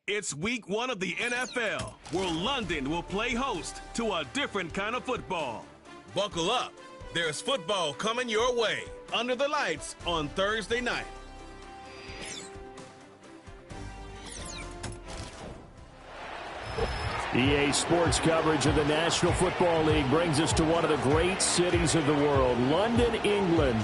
It's week 1 of the NFL, where London will play host to a different kind of football. Buckle up. There's football coming your way under the lights on Thursday night. EA Sports coverage of the National Football League brings us to one of the great cities of the world, London, England.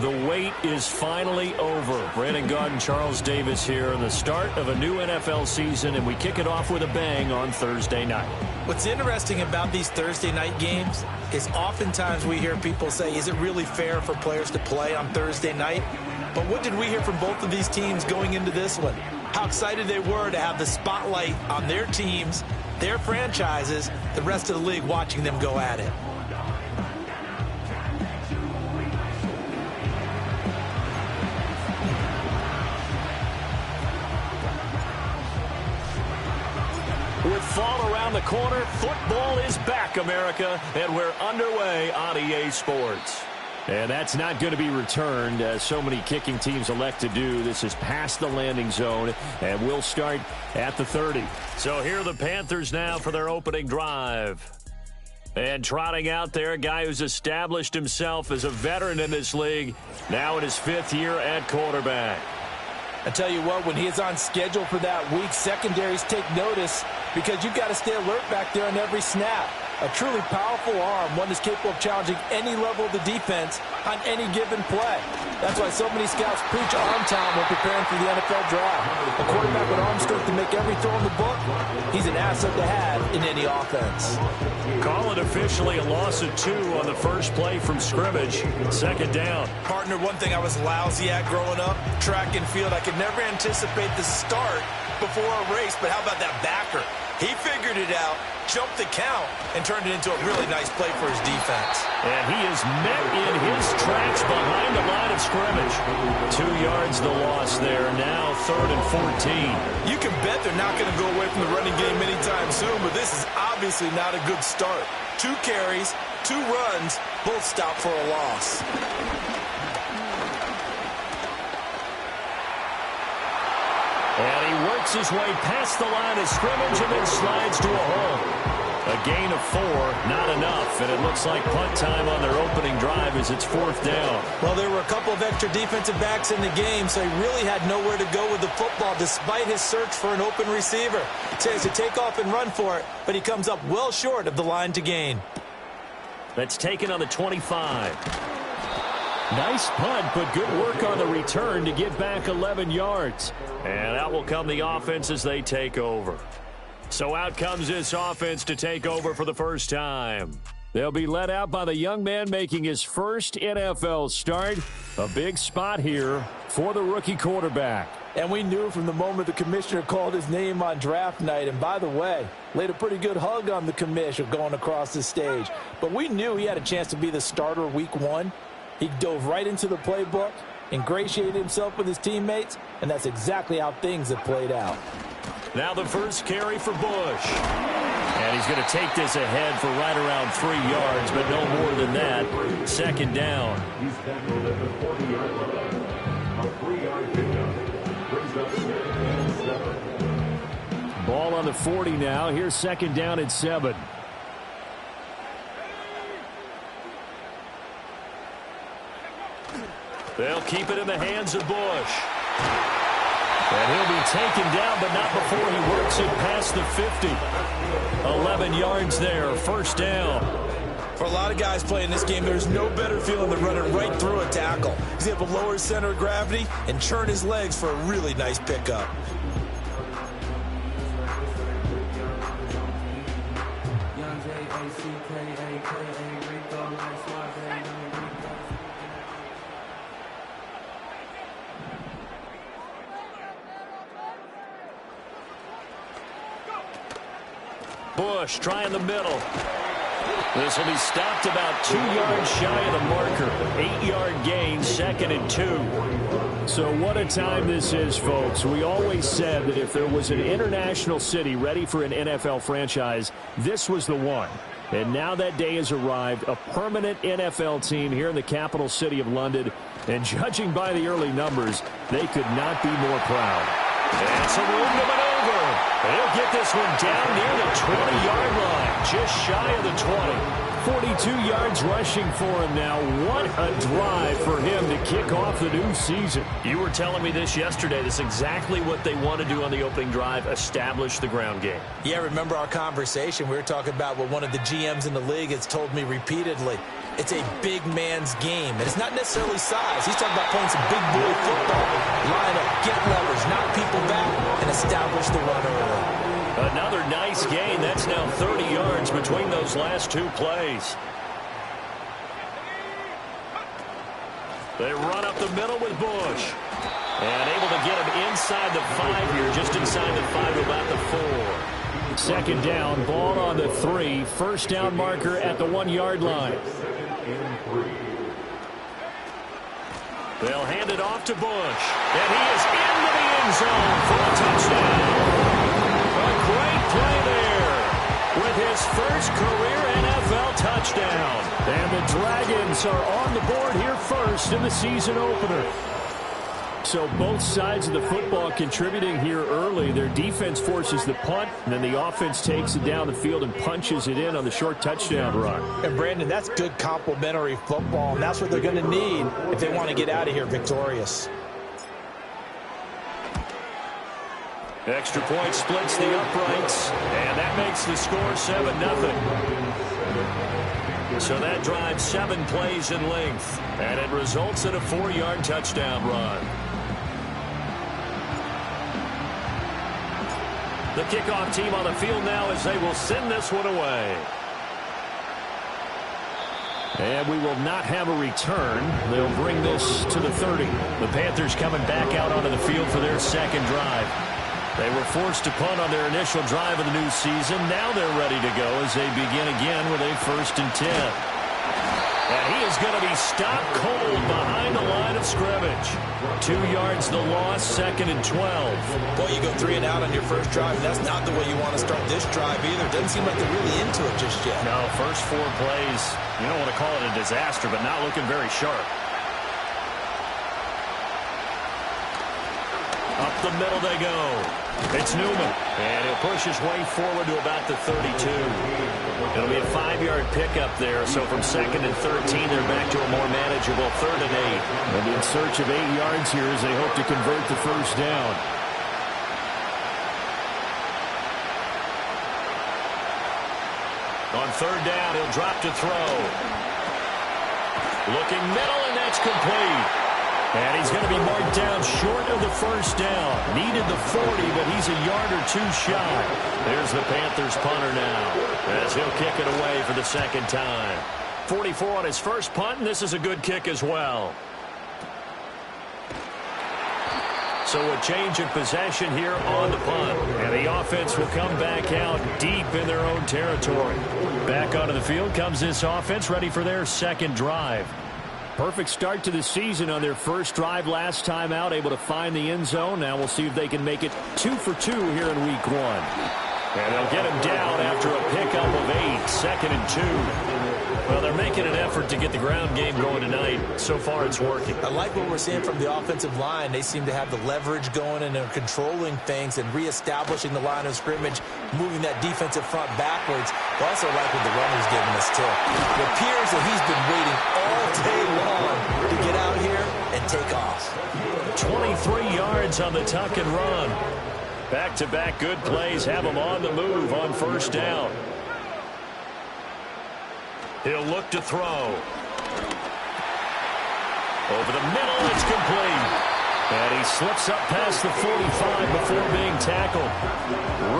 The wait is finally over. Brandon Gaudin, Charles Davis here in the start of a new NFL season, and we kick it off with a bang on Thursday night. What's interesting about these Thursday night games is oftentimes we hear people say, is it really fair for players to play on Thursday night? But what did we hear from both of these teams going into this one? How excited they were to have the spotlight on their teams, their franchises, the rest of the league watching them go at it. With fall around the corner, football is back, America, and we're underway on EA Sports. And that's not going to be returned, as so many kicking teams elect to do. This is past the landing zone, and we'll start at the 30. So here are the Panthers now for their opening drive. And trotting out there, a guy who's established himself as a veteran in this league, now in his 5th year at quarterback. I tell you what, when he is on schedule for that week, secondaries take notice because you've got to stay alert back there on every snap. A truly powerful arm, one that's capable of challenging any level of the defense on any given play. That's why so many scouts preach arm talent when preparing for the NFL draft. A quarterback with arm strength to make every throw in the book, he's an asset to have in any offense. Call it officially a loss of 2 on the first play from scrimmage. Second down. Partner, one thing I was lousy at growing up, track and field. I could never anticipate the start before a race, but how about that backer? He figured it out, jumped the count, and turned it into a really nice play for his defense. And he is met in his tracks behind the line of scrimmage. 2 yards the loss there. Now 3rd and 14. You can bet they're not going to go away from the running game anytime soon, but this is obviously not a good start. 2 carries, 2 runs, both stopped for a loss. And he works his way past the line of scrimmage and then slides to a hole. A gain of 4, not enough, and it looks like punt time on their opening drive as it's 4th down. Well, there were a couple of extra defensive backs in the game, so he really had nowhere to go with the football despite his search for an open receiver. So he has to take off and run for it, but he comes up well short of the line to gain. That's taken on the 25. Nice punt, but good work on the return to get back 11 yards. And out will come the offense as they take over. So out comes this offense to take over for the first time. They'll be led out by the young man making his first NFL start. A big spot here for the rookie quarterback. And we knew from the moment the commissioner called his name on draft night, and by the way, laid a pretty good hug on the commissioner going across the stage. But we knew he had a chance to be the starter week 1. He dove right into the playbook, ingratiated himself with his teammates, and that's exactly how things have played out. Now the first carry for Bush. And he's going to take this ahead for right around 3 yards, but no more than that. 2nd down. Ball on the 40 now. Here's 2nd down at 7. They'll keep it in the hands of Bush. And he'll be taken down, but not before he works it past the 50. 11 yards there, 1st down. For a lot of guys playing this game, there's no better feeling than running right through a tackle. He's able to lower his center of gravity and churn his legs for a really nice pickup. Bush trying the middle. This will be stopped about 2 yards shy of the marker. 8-yard gain, 2nd and 2. So what a time this is, folks. We always said that if there was an international city ready for an NFL franchise, this was the one. And now that day has arrived, a permanent NFL team here in the capital city of London. And judging by the early numbers, they could not be more proud. And some room to maneuver. He'll get this one down near the 20-yard line, just shy of the 20. 42 yards rushing for him now. What a drive for him to kick off the new season. You were telling me this yesterday. That's exactly what they want to do on the opening drive, establish the ground game. Yeah, remember our conversation? We were talking about what one of the GMs in the league has told me repeatedly. It's a big man's game, and it's not necessarily size. He's talking about playing some big boy football. Line up, get leverage, knock people back, and establish the run early. Another nice gain. That's now 30 yards between those last 2 plays. They run up the middle with Bush. And able to get him inside the 5 here, just inside the 5, about the 4. 2nd down, ball on the 3. 1st down marker at the 1-yard line. They'll hand it off to Bush. And he is into the end zone for a touchdown. A great play there with his first career NFL touchdown. And the Dragons are on the board here first in the season opener. So both sides of the football contributing here early. Their defense forces the punt, and then the offense takes it down the field and punches it in on the short touchdown run. And, Brandon, that's good complementary football, and that's what they're going to need if they want to get out of here victorious. Extra point splits the uprights, and that makes the score 7-0. So that drives 7 plays in length, and it results in a 4-yard touchdown run. The kickoff team on the field now as they will send this one away. And we will not have a return. They'll bring this to the 30. The Panthers coming back out onto the field for their second drive. They were forced to punt on their initial drive of the new season. Now they're ready to go as they begin again with a 1st and 10. And he is going to be stopped cold behind the line of scrimmage. 2 yards the loss, 2nd and 12. Boy, you go 3 and out on your first drive, and that's not the way you want to start this drive either. Doesn't seem like they're really into it just yet. No, first 4 plays, you don't want to call it a disaster, but not looking very sharp. Up the middle they go. It's Newman. And he'll push his way forward to about the 32. It'll be a 5-yard pickup there. So from 2nd and 13, they're back to a more manageable 3rd and 8. And in search of 8 yards here as they hope to convert the first down. On 3rd down, he'll drop to throw. Looking middle, and that's complete. And he's going to be marked down short of the first down. Needed the 40, but he's a yard or 2 shy. There's the Panthers punter now as he'll kick it away for the 2nd time. 44 on his first punt, and this is a good kick as well. So a change of possession here on the punt. And the offense will come back out deep in their own territory. Back onto the field comes this offense, ready for their second drive. Perfect start to the season on their first drive last time out, able to find the end zone. Now we'll see if they can make it 2 for 2 here in week 1. And they'll get him down after a pickup of 8, 2nd and 2. Well, they're making an effort to get the ground game going tonight. So far, it's working. I like what we're seeing from the offensive line. They seem to have the leverage going and they're controlling things and reestablishing the line of scrimmage, moving that defensive front backwards. I also like what the runner's giving us, too. It appears that he's been waiting all day long to get out here and take off. 23 yards on the tuck and run. Back-to-back good plays have them on the move on first down. He'll look to throw. Over the middle, it's complete. And he slips up past the 45 before being tackled.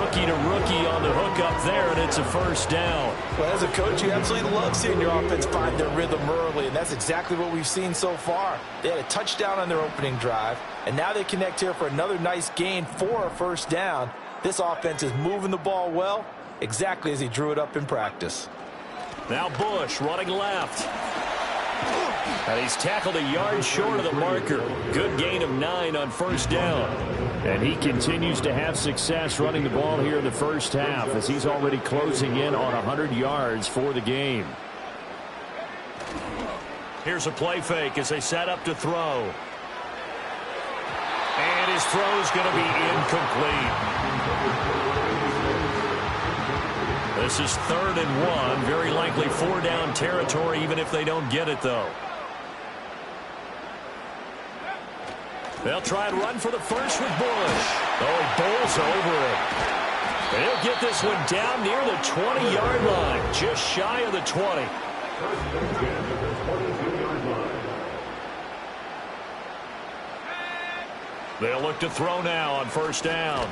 Rookie to rookie on the hook up there, and it's a first down. Well, as a coach, you absolutely love seeing your offense find their rhythm early, and that's exactly what we've seen so far. They had a touchdown on their opening drive, and now they connect here for another nice gain for a first down. This offense is moving the ball well, exactly as he drew it up in practice. Now Bush running left. And he's tackled a yard short of the marker. Good gain of 9 on first down. And he continues to have success running the ball here in the first half as he's already closing in on 100 yards for the game. Here's a play fake as they set up to throw. And his throw's going to be incomplete. This is 3rd and 1. Very likely 4-down territory even if they don't get it, though. They'll try and run for the first with Bush. Oh, he bowls over it. And he'll get this one down near the 20-yard line, just shy of the 20. They'll look to throw now on first down.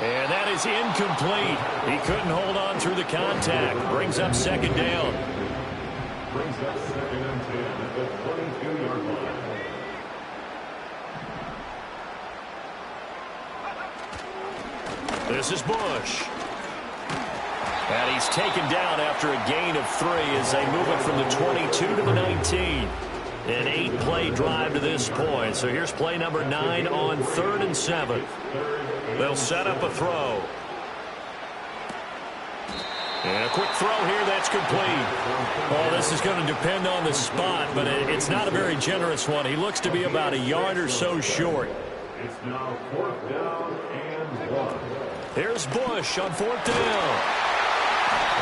And that is incomplete. He couldn't hold on through the contact. Brings up 2nd down. Brings up 2nd and 10 at the 22-yard line. This is Bush. And he's taken down after a gain of 3 as they move it from the 22 to the 19. An 8-play drive to this point. So here's play number 9 on 3rd and 7. They'll set up a throw. And a quick throw here that's complete. Oh, this is going to depend on the spot, but it's not a very generous one. He looks to be about a yard or so short. It's now 4th down and 1. Here's Bush on 4th down.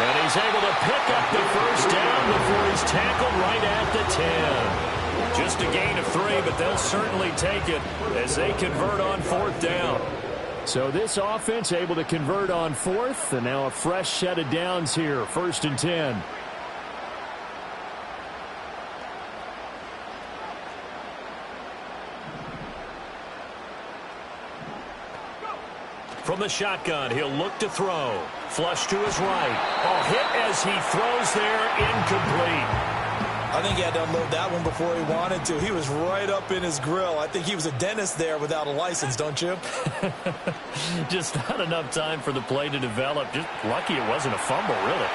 And he's able to pick up the first down before he's tackled right at the 10. Just a gain of 3, but they'll certainly take it as they convert on 4th down. So this offense able to convert on 4th, and now a fresh set of downs here, 1st and 10. From the shotgun, he'll look to throw. Flush to his right. Oh, hit as he throws there, incomplete. I think he had to unload that one before he wanted to. He was right up in his grill. I think he was a dentist there without a license, don't you? Just not enough time for the play to develop. Just lucky it wasn't a fumble, really.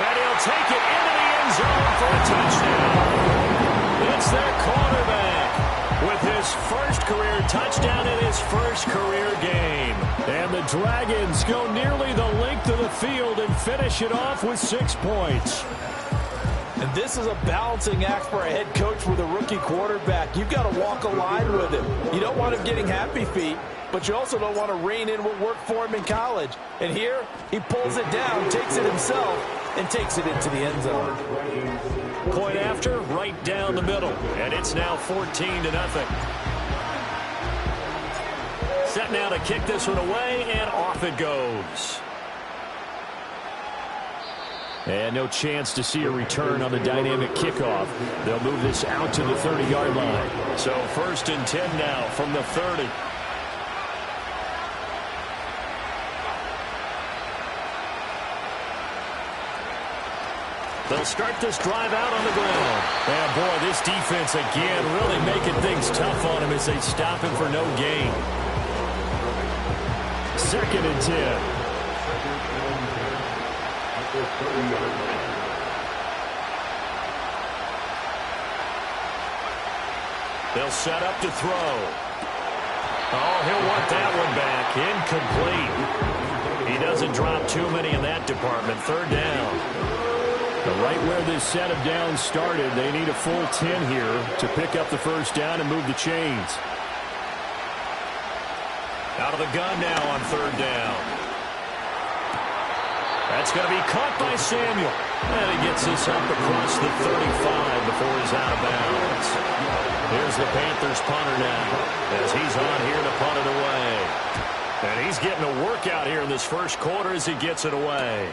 And he'll take it into the end zone for a touchdown. It's their quarterback with his first career touchdown in his first career game. And the Dragons go nearly the length of the field and finish it off with 6 points. And this is a balancing act for a head coach with a rookie quarterback. You've got to walk a line with him. You don't want him getting happy feet, but you also don't want to rein in what worked for him in college. And here, he pulls it down, takes it himself, and takes it into the end zone. Point after, right down the middle. And it's now 14-0. Set now to kick this one away, and off it goes. And no chance to see a return on the dynamic kickoff. They'll move this out to the 30-yard line. So 1st and 10 now from the 30. They'll start this drive out on the ground. And boy, this defense again really making things tough on him as they stop him for no gain. 2nd and 10. They'll set up to throw. Oh, he'll want that one back. Incomplete. He doesn't drop too many in that department. 3rd down. But right where this set of downs started, they need a full 10 here to pick up the first down and move the chains. Out of the gun now on 3rd down. That's going to be caught by Samuel. And he gets this up across the 35 before he's out of bounds. Here's the Panthers punter now as he's on here to punt it away. And he's getting a workout here in this first quarter as he gets it away.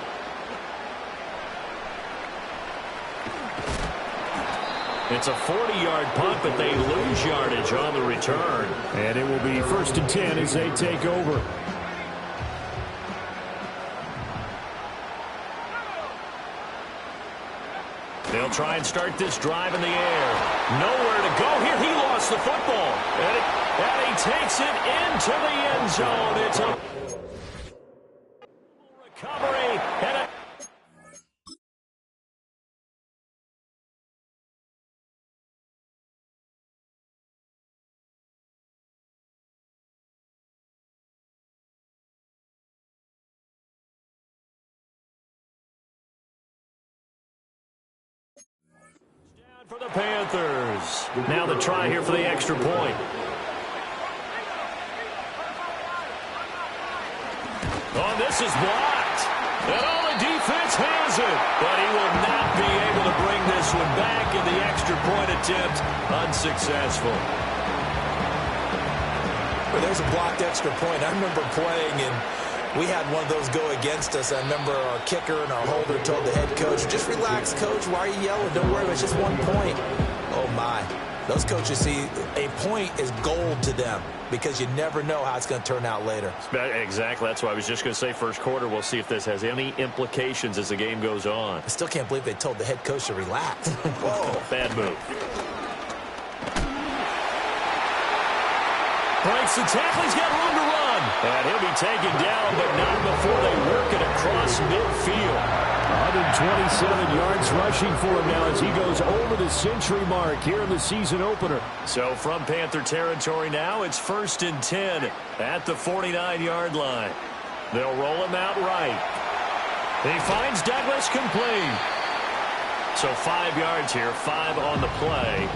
It's a 40-yard punt, but they lose yardage on the return. And it will be 1st and 10 as they take over. They'll try and start this drive in the air. Nowhere to go here. He lost the football. And he takes it into the end zone. It's a recovery. And a for the Panthers. Now the try here for the extra point. Oh, this is blocked. And all the defense has it. But he will not be able to bring this one back in the extra point attempt. Unsuccessful. Well, there's a blocked extra point. I remember playing, and we had one of those go against us. I remember our kicker and our holder told the head coach, just relax, coach. Why are you yelling? Don't worry, it's just 1 point. Oh, my. Those coaches see a point is gold to them because you never know how it's going to turn out later. Exactly. That's why I was just going to say first quarter. We'll see if this has any implications as the game goes on. I still can't believe they told the head coach to relax. Whoa. Bad move. Breaks the tackle. He's got room to run. And he'll be taken down, but not before they work it across midfield. 127 yards rushing for him now as he goes over the century mark here in the season opener. So from Panther territory now, it's 1st and 10 at the 49-yard line. They'll roll him out right. He finds Douglas complete. So 5 yards here, 5 on the play.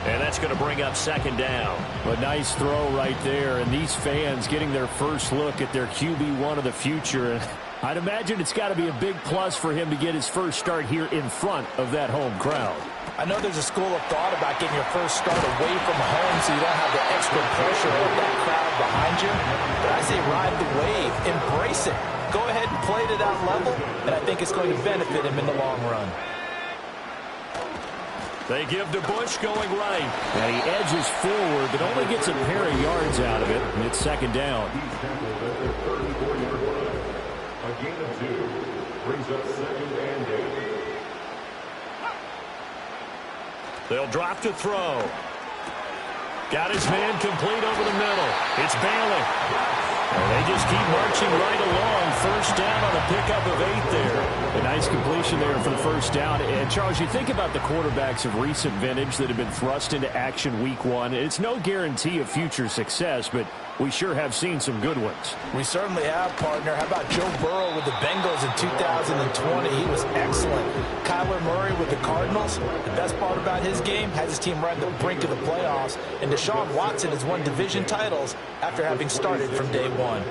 And that's going to bring up 2nd down. A nice throw right there, and these fans getting their first look at their QB1 of the future. I'd imagine it's got to be a big plus for him to get his first start here in front of that home crowd. I know there's a school of thought about getting your first start away from home so you don't have the extra pressure of that crowd behind you. But I say ride the wave, embrace it. Go ahead and play to that level, and I think it's going to benefit him in the long run. They give to Bush going right. And he edges forward, but only gets a pair of yards out of it, and it's 2nd down. A gain of 2 brings up 2nd and 8. They'll drop to throw. Got his man complete over the middle. It's Bailey. And they just keep marching right along. 1st down on a pickup of 8 there. A nice completion there for the 1st down. And, Charles, you think about the quarterbacks of recent vintage that have been thrust into action week 1. It's no guarantee of future success, but we sure have seen some good ones. We certainly have, partner. How about Joe Burrow with the Bengals in 2020? He was excellent. Kyler Murray with the Cardinals. The best part about his game has his team right at the brink of the playoffs. And Deshaun Watson has won division titles after having started from day 1.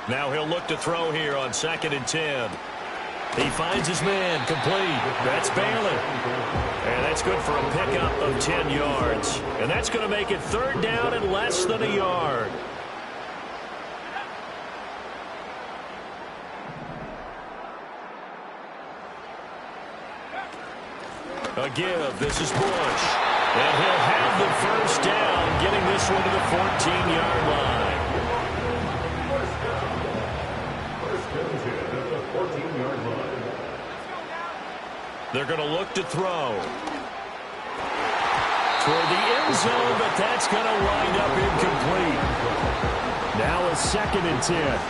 Now he'll look to throw here on 2nd and 10. He finds his man complete. That's Bailey. And that's good for a pickup of 10 yards. And that's going to make it 3rd down and less than a yard. A give. This is Bush. And he'll have the 1st down, getting this one to the 14-yard line. They're going to look to throw. Toward the end zone, but that's going to wind up incomplete. Now a 2nd and 10.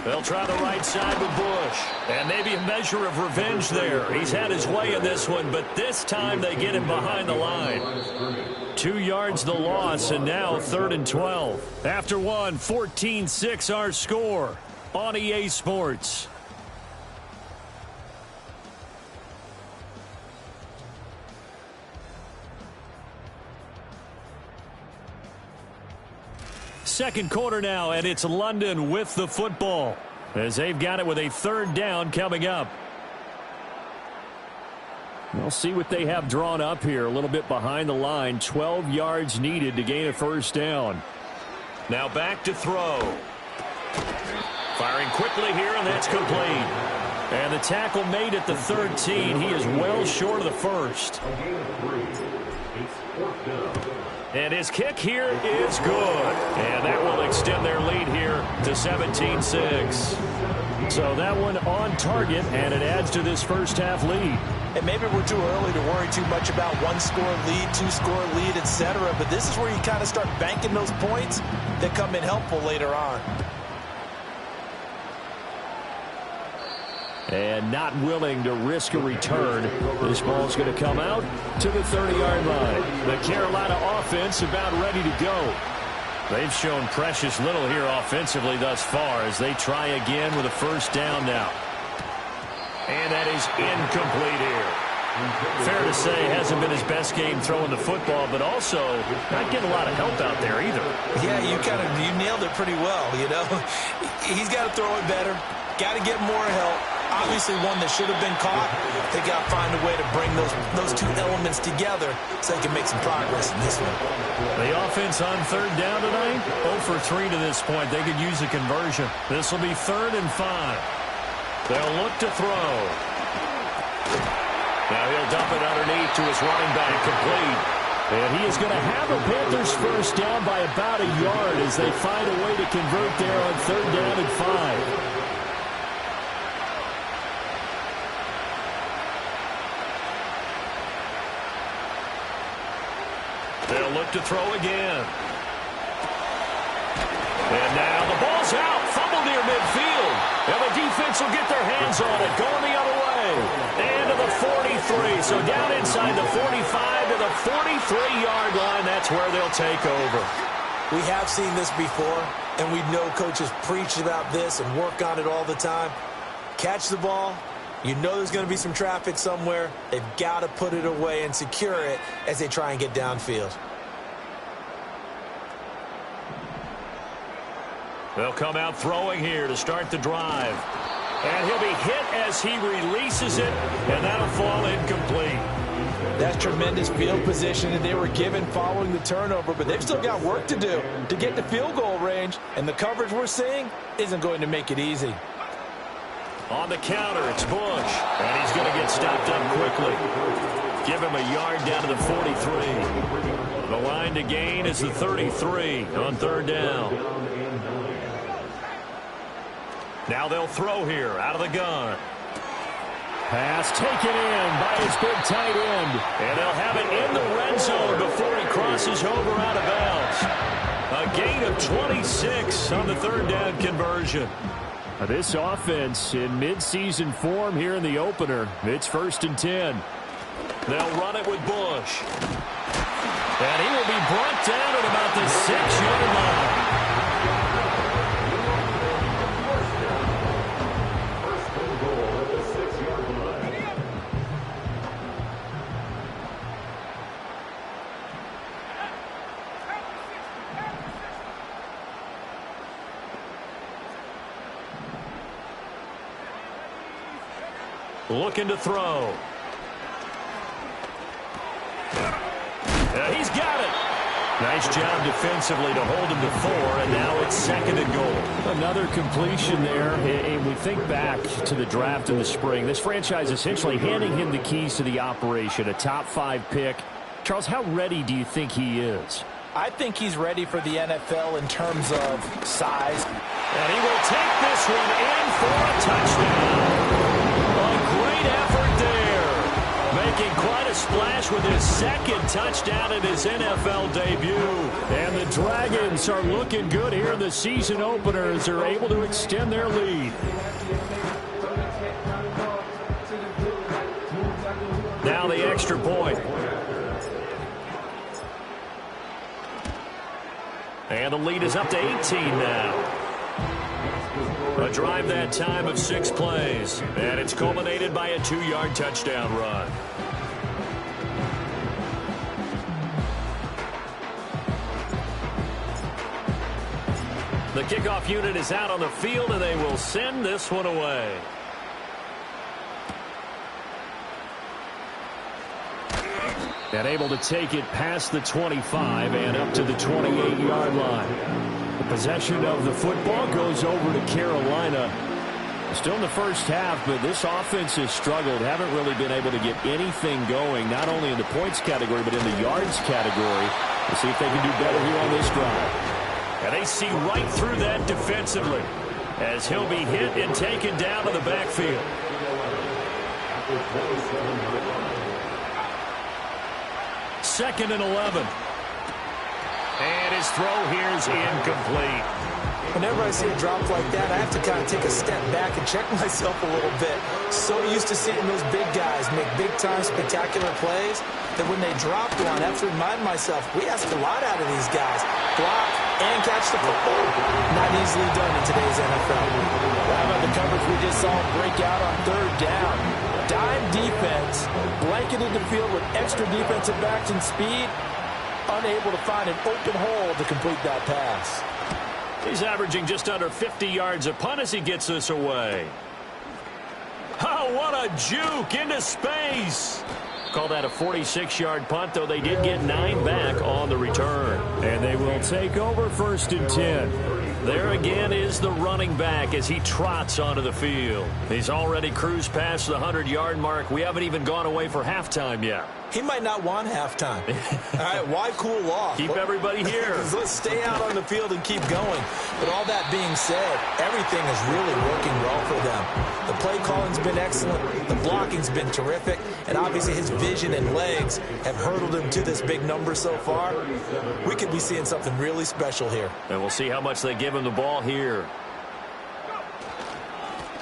They'll try the right side with Bush. And maybe a measure of revenge there. He's had his way in this one, but this time they get him behind the line. 2 yards the loss, and now 3rd and 12. After one, 14-6 our score on EA Sports. Second quarter now, and it's London with the football as they've got it with a 3rd down coming up. We'll see what they have drawn up here. A little bit behind the line. 12 yards needed to gain a first down. Now back to throw. Firing quickly here, and that's complete. And the tackle made at the 13. He is well short of the first. And his kick here is good. And that will extend their lead here to 17-6. So that one on target, and it adds to this first half lead. And maybe we're too early to worry too much about one-score lead, two-score lead, etc. But this is where you kind of start banking those points that come in helpful later on. And not willing to risk a return. This ball's going to come out to the 30-yard line. The Carolina offense about ready to go. They've shown precious little here offensively thus far as they try again with a first down now. And that is incomplete here. Fair to say, hasn't been his best game throwing the football, but also not getting a lot of help out there either. Yeah, you nailed it pretty well, you know. He's got to throw it better. Got to get more help. Obviously one that should have been caught. They got to find a way to bring those two elements together so they can make some progress in this one. The offense on third down tonight, 0 for 3 to this point. They could use a conversion. This will be 3rd and 5. They'll look to throw. Now he'll dump it underneath to his running back, complete. And he is going to have a Panthers first down by about a yard as they find a way to convert there on 3rd down and 5. They'll look to throw again. And now the ball's out. Fumble near midfield. And the defense will get their hands on it. Going the other way. And to the 43. So down inside the 45 to the 43-yard line. That's where they'll take over. We have seen this before, and we know coaches preach about this and work on it all the time. Catch the ball. You know there's going to be some traffic somewhere. They've got to put it away and secure it as they try and get downfield. They'll come out throwing here to start the drive. And he'll be hit as he releases it, and that'll fall incomplete. That's tremendous field position that they were given following the turnover, but they've still got work to do to get to field goal range, and the coverage we're seeing isn't going to make it easy. On the counter, it's Bush, and he's going to get stopped up quickly. Give him a yard down to the 43. The line to gain is the 33 on 3rd down. Now they'll throw here out of the gun. Pass taken in by his big tight end. And they'll have it in the red zone before he crosses over out of bounds. A gain of 26 on the 3rd down conversion. This offense in midseason form here in the opener. It's 1st and 10. They'll run it with Bush. And he will be brought down at about the 6-yard line. Looking to throw. He's got it. Nice job defensively to hold him to 4, and now it's 2nd and goal. Another completion there, and we think back to the draft in the spring. This franchise essentially handing him the keys to the operation, a top 5 pick. Charles, how ready do you think he is? I think he's ready for the NFL in terms of size. And he will take this one in for a touchdown. Great effort there. Making quite a splash with his 2nd touchdown in his NFL debut. And the Dragons are looking good here in the season opener as they're able to extend their lead. Now the extra point. And the lead is up to 18 now. A drive that time of 6 plays. And it's culminated by a 2-yard touchdown run. The kickoff unit is out on the field, and they will send this one away. And able to take it past the 25 and up to the 28-yard line. The possession of the football goes over to Carolina. Still in the first half, but this offense has struggled. Haven't really been able to get anything going, not only in the points category, but in the yards category. We'll see if they can do better here on this drive. And they see right through that defensively as he'll be hit and taken down to the backfield. Second and 11. And his throw here is incomplete. Whenever I see a drop like that, I have to kind of take a step back and check myself a little bit. So used to seeing those big guys make big-time spectacular plays that when they drop one, I have to remind myself, we ask a lot out of these guys. Block and catch the football. Not easily done in today's NFL. How about the coverage we just saw break out on third down? Dime defense, blanketed the field with extra defensive backs and speed, unable to find an open hole to complete that pass. He's averaging just under 50 yards a punt as he gets this away. Oh, what a juke into space. Call that a 46-yard punt, though they did get 9 back on the return. And they will take over 1st and 10. There again is the running back as he trots onto the field. He's already cruised past the 100-yard mark. We haven't even gone away for halftime yet. He might not want halftime. All right, why cool off? Keep everybody here. Let's stay out on the field and keep going. But all that being said, everything is really working well for them. The play calling's been excellent. The blocking's been terrific. And obviously his vision and legs have hurdled him to this big number so far. We could be seeing something really special here. And we'll see how much they give him the ball here.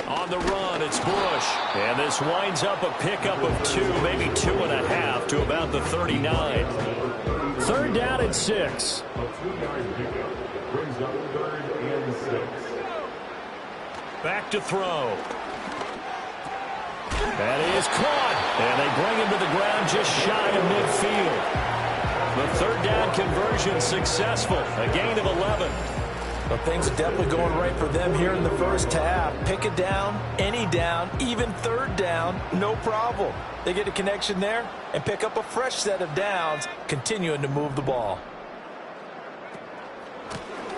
On the run, it's Bush. And this winds up a pickup of 2, maybe 2.5 to about the 39. 3rd down and 6. A 2-yard pickup brings up 3rd and 6. Back to throw. That is caught. And they bring him to the ground just shy of midfield. The 3rd down conversion successful. A gain of 11. But things are definitely going right for them here in the first half. Pick it down, any down, even 3rd down, no problem. They get a connection there and pick up a fresh set of downs, continuing to move the ball.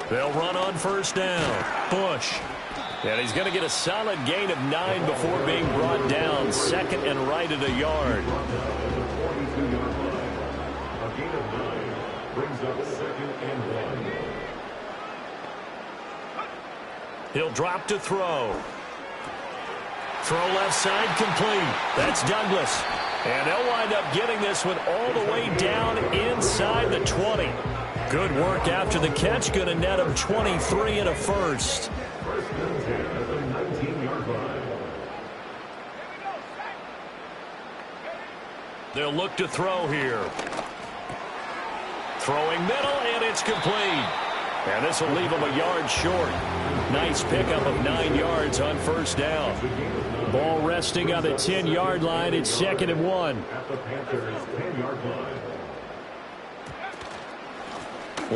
They'll run on 1st down. Bush. And he's going to get a solid gain of 9 before being brought down. 2nd and right at a yard. A gain of 9 brings up 2nd and 1. He'll drop to throw. Throw left side complete. That's Douglas. And they'll wind up getting this one all the way down inside the 20. Good work after the catch. Going to net him 23 and a first. 1st and 10 at the 19-yard line. They'll look to throw here. Throwing middle, and it's complete. And this will leave him a yard short. Nice pickup of 9 yards on 1st down. Ball resting on the 10-yard line. It's 2nd and 1. At the Panthers' 10-yard line.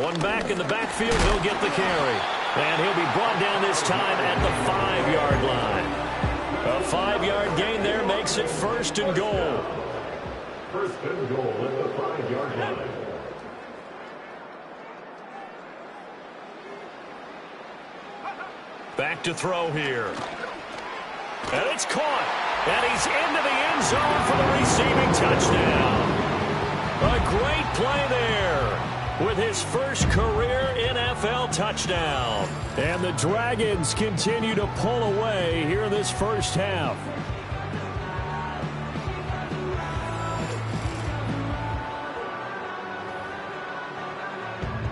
One back in the backfield. He'll get the carry. And he'll be brought down this time at the 5-yard line. A 5-yard gain there makes it 1st and goal. 1st and goal at the 5-yard line. Back to throw here. And it's caught. And he's into the end zone for the receiving touchdown. A great play there with his first career NFL touchdown. And the Dragons continue to pull away here in this first half.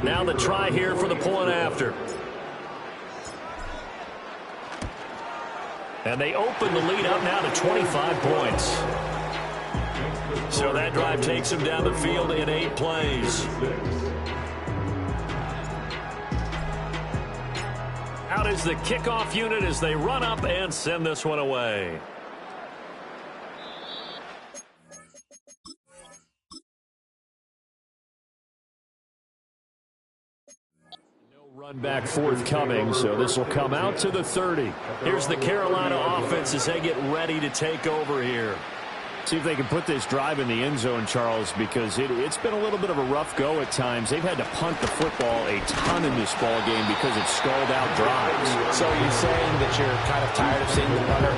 Now the try here for the point after. And they open the lead up now to 25 points. So that drive takes them down the field in 8 plays. Out is the kickoff unit as they run up and send this one away. Run back forthcoming, so this will come out to the 30. Here's the Carolina offense as they get ready to take over here. See if they can put this drive in the end zone, Charles, because it's been a little bit of a rough go at times. They've had to punt the football a ton in this ball game because it stalled out drives. So you're saying that you're kind of tired of seeing the punter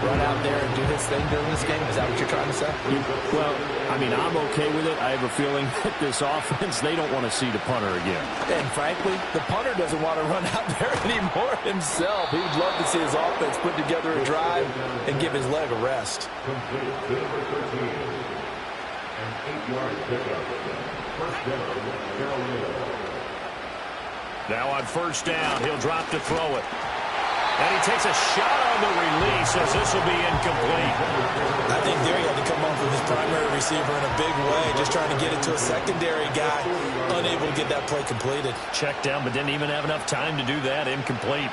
run out there and do his thing during this game? Is that what you're trying to say? Well, I mean, I'm okay with it. I have a feeling that this offense, they don't want to see the punter again. And frankly, the punter doesn't want to run out there anymore himself. He would love to see his offense put together a drive and give his leg a rest. Complete to number 13. An 8-yard pickup. First down, Carolina. Now on first down, he'll drop to throw it. And he takes a shot on the release as this will be incomplete. I think there he had to come off with his primary receiver in a big way, just trying to get it to a secondary guy, unable to get that play completed. Checked down, but didn't even have enough time to do that. Incomplete.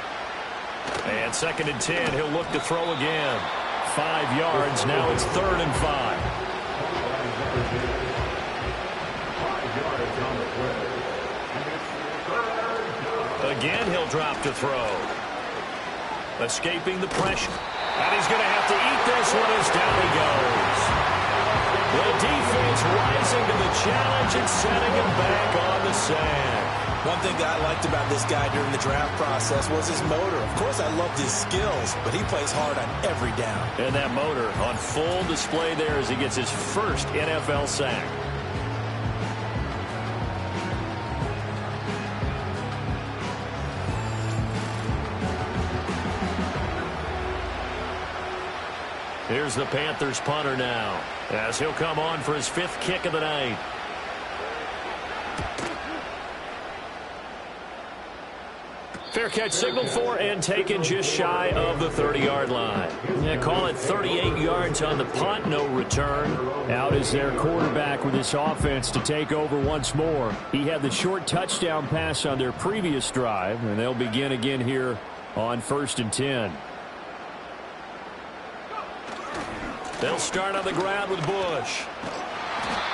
And 2nd and 10, he'll look to throw again. 5 yards, now it's 3rd and 5. 5 yards on the play. And it's 3rd down. Again, he'll drop to throw. Escaping the pressure. And he's going to have to eat this one as down he goes. The defense rising to the challenge and setting him back on the sand. One thing that I liked about this guy during the draft process was his motor. Of course, I loved his skills, but he plays hard on every down. And that motor on full display there as he gets his first NFL sack. Here's the Panthers punter now, as he'll come on for his 5th kick of the night. Fair catch signaled for and taken just shy of the 30-yard line. Yeah, call it 38 yards on the punt, no return. Out is their quarterback with this offense to take over once more. He had the short touchdown pass on their previous drive, and they'll begin again here on 1st and 10. They'll start on the ground with Bush.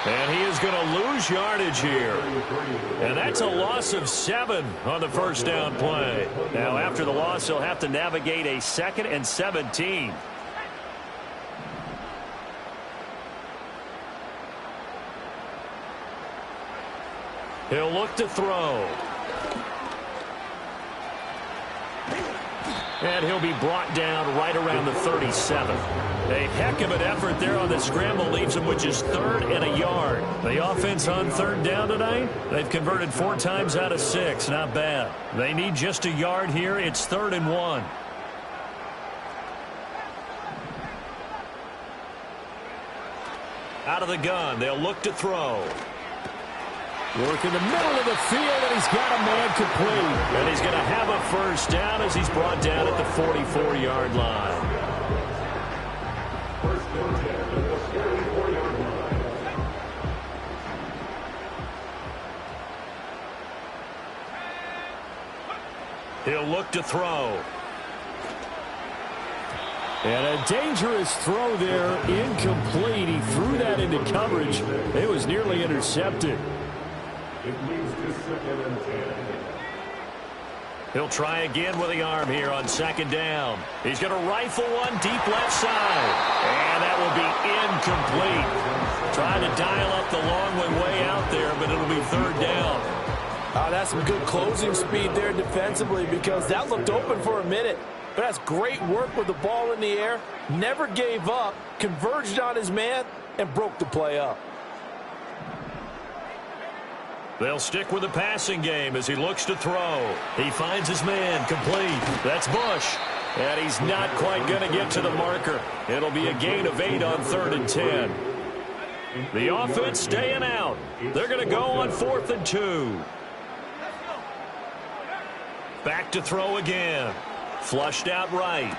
And he is going to lose yardage here. And that's a loss of 7 on the first down play. Now, after the loss, he'll have to navigate a 2nd and 17. He'll look to throw. And he'll be brought down right around the 37. A heck of an effort there on the scramble leaves him with just 3rd and a yard. The offense on 3rd down tonight, they've converted 4 times out of 6. Not bad. They need just a yard here. It's 3rd and 1. Out of the gun, they'll look to throw. Work in the middle of the field, and he's got a man complete. And he's going to have a first down as he's brought down at the 44-yard line. First and 10 at the 44-yard line. He'll look to throw. And a dangerous throw there, incomplete. He threw that into coverage. It was nearly intercepted. It leads to 2nd and 10. He'll try again with the arm here on 2nd down. He's going to rifle one deep left side. And that will be incomplete. Trying to dial up the long way out there, but it'll be 3rd down. That's some good closing speed there defensively, because that looked open for a minute. But that's great work with the ball in the air. Never gave up, converged on his man, and broke the play up. They'll stick with the passing game as he looks to throw. He finds his man complete. That's Bush. And he's not quite going to get to the marker. It'll be a gain of 8 on 3rd and 10. The offense staying out. They're going to go on 4th and 2. Back to throw again. Flushed out right.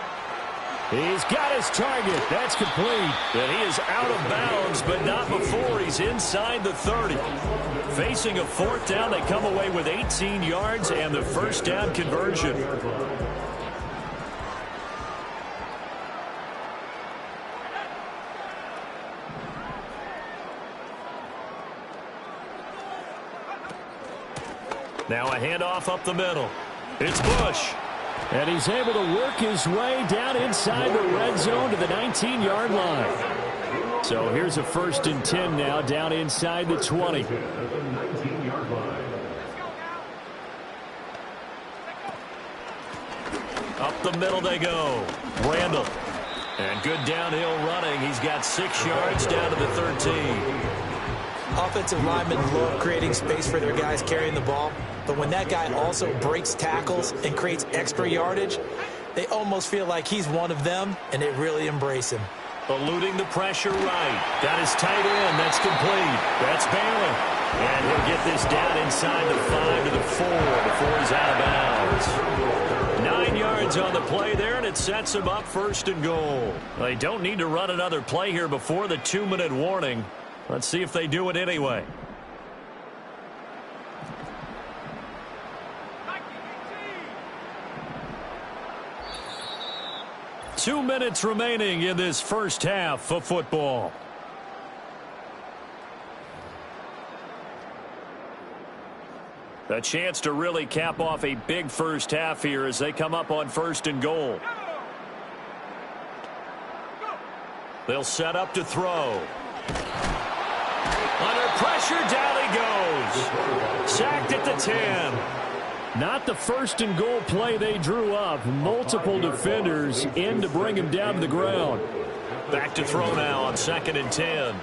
He's got his target. That's complete. And he is out of bounds, but not before he's inside the 30. Facing a 4th down, they come away with 18 yards and the first down conversion. Now a handoff up the middle. It's Bush. And he's able to work his way down inside the red zone to the 19-yard line. So here's a 1st and 10 now, down inside the 20. At the 19-yard line. Up the middle they go. Randall. And good downhill running. He's got 6 yards down to the 13. Offensive linemen love creating space for their guys carrying the ball, but when that guy also breaks tackles and creates extra yardage, they almost feel like he's one of them, and they really embrace him. Eluding the pressure right. Got his tight end. That's complete. That's Bailey. And he'll get this down inside the 5 to the 4 before he's out of bounds. 9 yards on the play there, and it sets him up 1st and goal. They don't need to run another play here before the 2-minute warning. Let's see if they do it anyway. Two minutes remaining in this first half of football. A chance to really cap off a big first half here as they come up on 1st and goal. They'll set up to throw. Under pressure, down he goes. Sacked at the 10. Not the 1st and goal play they drew up. Multiple defenders in to bring him down to the ground. Back to throw now on 2nd and 10.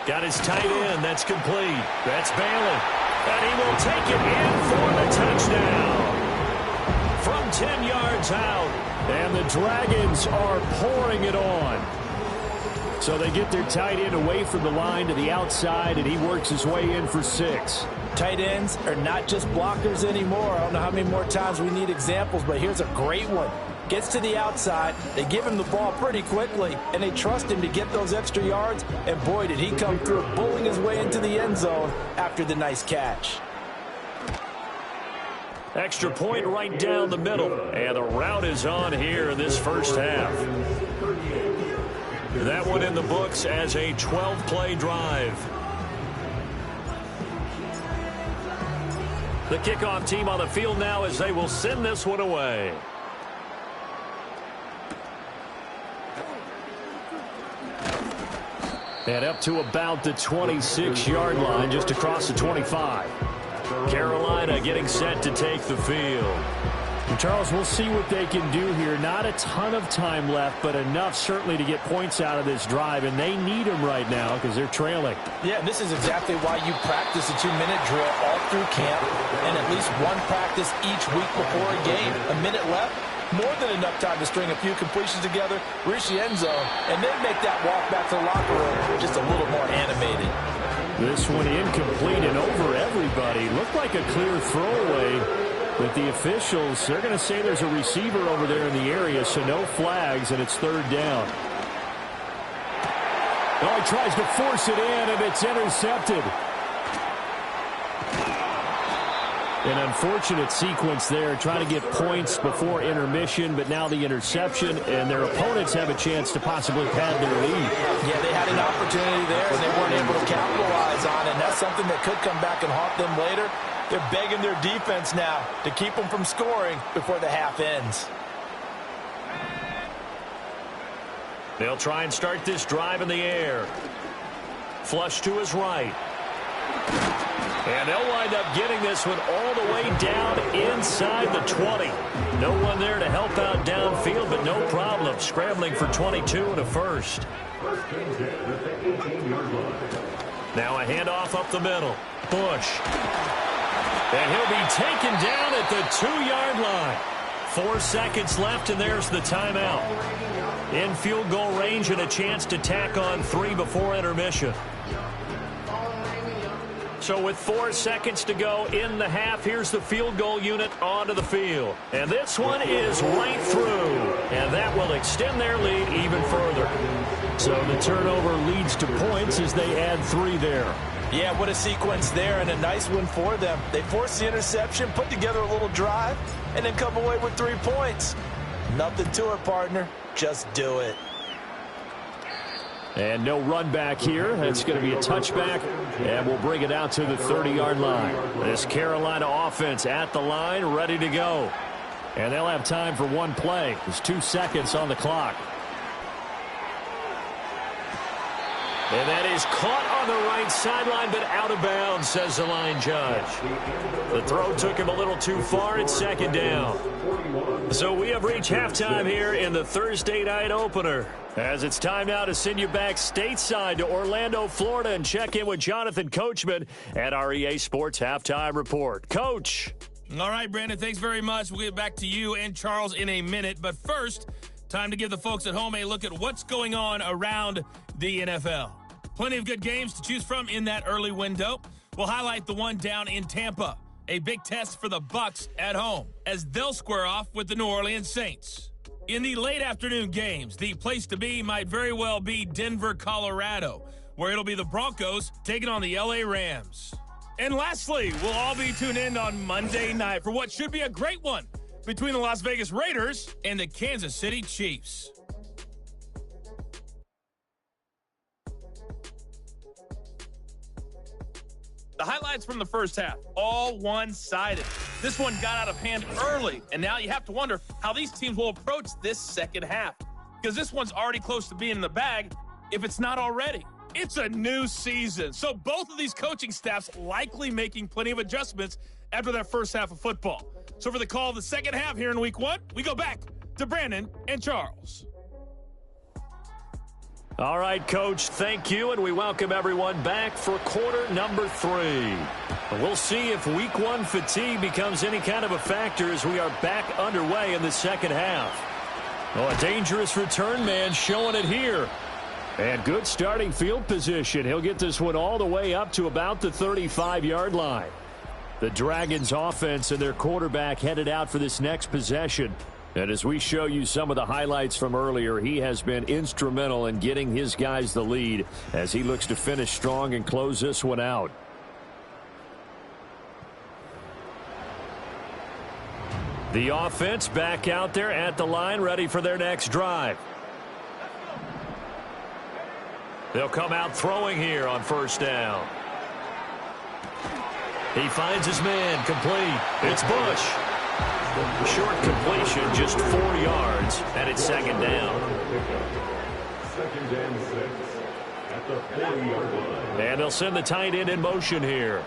Got his tight end. That's complete. That's Bailey. And he will take it in for the touchdown. From 10 yards out. And the Dragons are pouring it on. So they get their tight end away from the line to the outside, and he works his way in for 6. Tight ends are not just blockers anymore. I don't know how many more times we need examples, but here's a great one. Gets to the outside, they give him the ball pretty quickly, and they trust him to get those extra yards, and boy, did he come through, bulling his way into the end zone after the nice catch. Extra point right down the middle, and the route is on here in this first half. That one in the books as a 12-play drive. The kickoff team on the field now as they will send this one away. And up to about the 26-yard line, just across the 25. Carolina getting set to take the field. And Charles, we'll see what they can do here. Not a ton of time left, but enough certainly to get points out of this drive, and they need them right now because they're trailing. Yeah, this is exactly why you practice a 2-minute drill all through camp and at least one practice each week before a game. A minute left, more than enough time to string a few completions together, reach the end zone, and then make that walk back to the locker room just a little more animated. This one incomplete and over everybody. Looked like a clear throwaway. But the officials, they're going to say there's a receiver over there in the area, so no flags, and it's 3rd down. Oh, he tries to force it in, and it's intercepted. An unfortunate sequence there, trying to get points before intermission, but now the interception, and their opponents have a chance to possibly pad their lead. Yeah, they had an opportunity there, and they weren't able to capitalize on it, and that's something that could come back and haunt them later. They're begging their defense now to keep them from scoring before the half ends. They'll try and start this drive in the air. Flush to his right. And they'll wind up getting this one all the way down inside the 20. No one there to help out downfield, but no problem. Scrambling for 22 and a first. Now a handoff up the middle. Bush. And he'll be taken down at the 2-yard line. 4 seconds left, and there's the timeout. In field goal range and a chance to tack on 3 before intermission. So with 4 seconds to go in the half, here's the field goal unit onto the field. And this one is right through. And that will extend their lead even further. So the turnover leads to points as they add 3 there. Yeah, what a sequence there, and a nice one for them. They forced the interception, put together a little drive, and then come away with 3 points. Nothing to it, partner. Just do it. And no run back here. That's going to be a touchback, and we'll bring it out to the 30-yard line. This Carolina offense at the line, ready to go. And they'll have time for 1 play. There's 2 seconds on the clock. And that is caught on the right sideline, but out of bounds, says the line judge. The throw took him a little too far. It's second down. So we have reached halftime here in the Thursday night opener, as it's time now to send you back stateside to Orlando, Florida, and check in with Jonathan Coachman at our EA Sports Halftime Report. Coach. All right, Brandon, thanks very much. We'll get back to you and Charles in a minute. But first, time to give the folks at home a look at what's going on around the NFL. Plenty of good games to choose from in that early window. We'll highlight the one down in Tampa, a big test for the Bucs at home, as they'll square off with the New Orleans Saints. In the late afternoon games, the place to be might very well be Denver, Colorado, where it'll be the Broncos taking on the LA Rams. And lastly, we'll all be tuned in on Monday night for what should be a great one between the Las Vegas Raiders and the Kansas City Chiefs. The highlights from the first half, all one-sided. This one got out of hand early, and now you have to wonder how these teams will approach this second half, because this one's already close to being in the bag, if it's not already. It's a new season, so both of these coaching staffs likely making plenty of adjustments after that first half of football. So for the call of the second half here in Week 1, we go back to Brandon and Charles. All right, Coach, thank you, and we welcome everyone back for quarter number 3. We'll see if Week 1 fatigue becomes any kind of a factor as we are back underway in the second half. Oh, a dangerous return man showing it here. And good starting field position. He'll get this one all the way up to about the 35-yard line. The Dragons offense and their quarterback headed out for this next possession. And as we show you some of the highlights from earlier, he has been instrumental in getting his guys the lead as he looks to finish strong and close this one out. The offense back out there at the line, ready for their next drive. They'll come out throwing here on first down. He finds his man, complete. It's Bush. Short completion, just 4 yards, and it's second down. Second and 6 at the 40-yard line. And they'll send the tight end in motion here.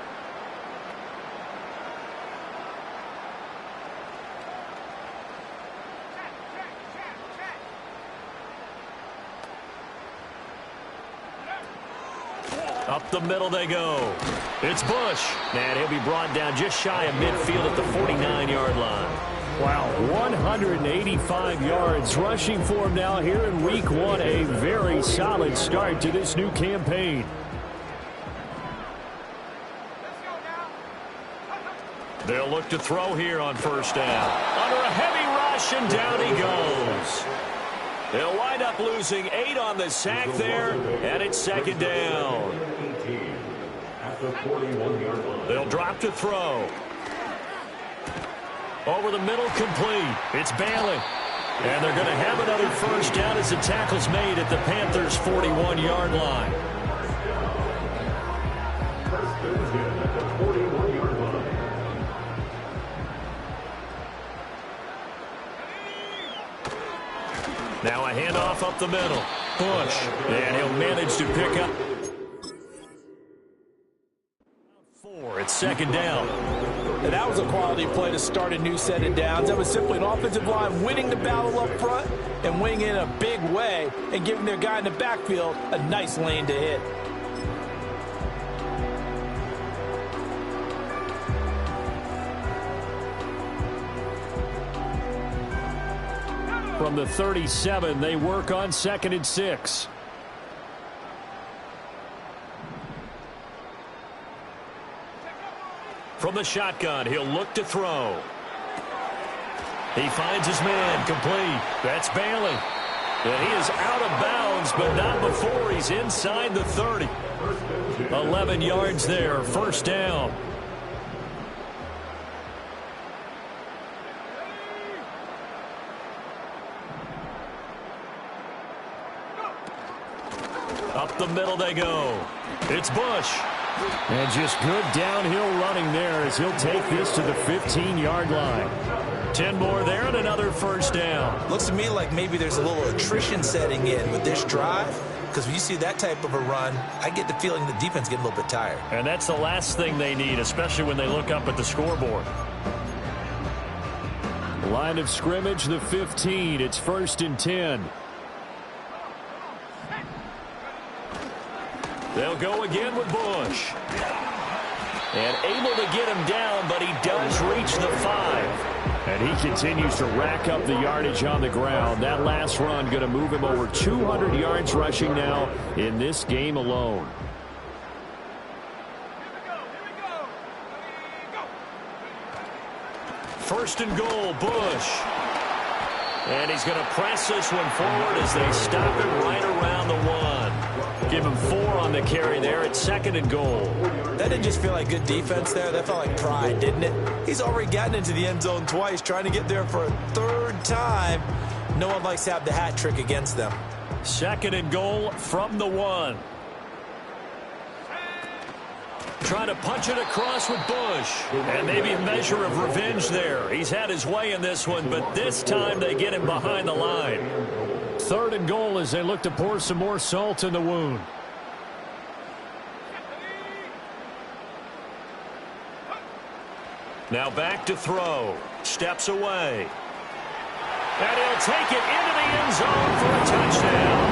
Up the middle they go. It's Bush. And he'll be brought down just shy of midfield at the 49-yard line. Wow, 185 yards rushing for him now here in Week 1. A very solid start to this new campaign. They'll look to throw here on first down. Under a heavy rush, and down he goes. They'll wind up losing 8 on the sack there, and it's second down. They'll drop to throw. Over the middle, complete. It's Bailey. And they're going to have another first down as the tackle's made at the Panthers' 41-yard line. Now a handoff up the middle. Bush. And he'll manage to pick up 4. It's second down. And that was a quality play to start a new set of downs. That was simply an offensive line winning the battle up front and winning in a big way and giving their guy in the backfield a nice lane to hit. From the 37, they work on 2nd and 6. From the shotgun, he'll look to throw. He finds his man, complete. That's Bailey. And he is out of bounds, but not before he's inside the 30. 11 yards there, first down. Up the middle they go. It's Bush. And just good downhill running there as he'll take this to the 15-yard line. 10 more there and another first down. Looks to me like maybe there's a little attrition setting in with this drive. because when you see that type of a run, I get the feeling the defense getting a little bit tired. And that's the last thing they need, especially when they look up at the scoreboard. Line of scrimmage, the 15. It's 1st and 10. They'll go again with Bush. And able to get him down, but he does reach the 5. And he continues to rack up the yardage on the ground. That last run going to move him over 200 yards rushing now in this game alone. First and goal, Bush. And he's going to press this one forward as they stop him right around the 1. Give him 4 on the carry there at 2nd and goal. That didn't just feel like good defense there. That felt like pride, didn't it? He's already gotten into the end zone twice, trying to get there for a 3rd time. No one likes to have the hat trick against them. 2nd and goal from the 1. Trying to punch it across with Bush. And maybe a measure of revenge there. He's had his way in this one, but this time they get him behind the line. 3rd and goal as they look to pour some more salt in the wound. Now back to throw. Steps away. And he'll take it into the end zone for a touchdown.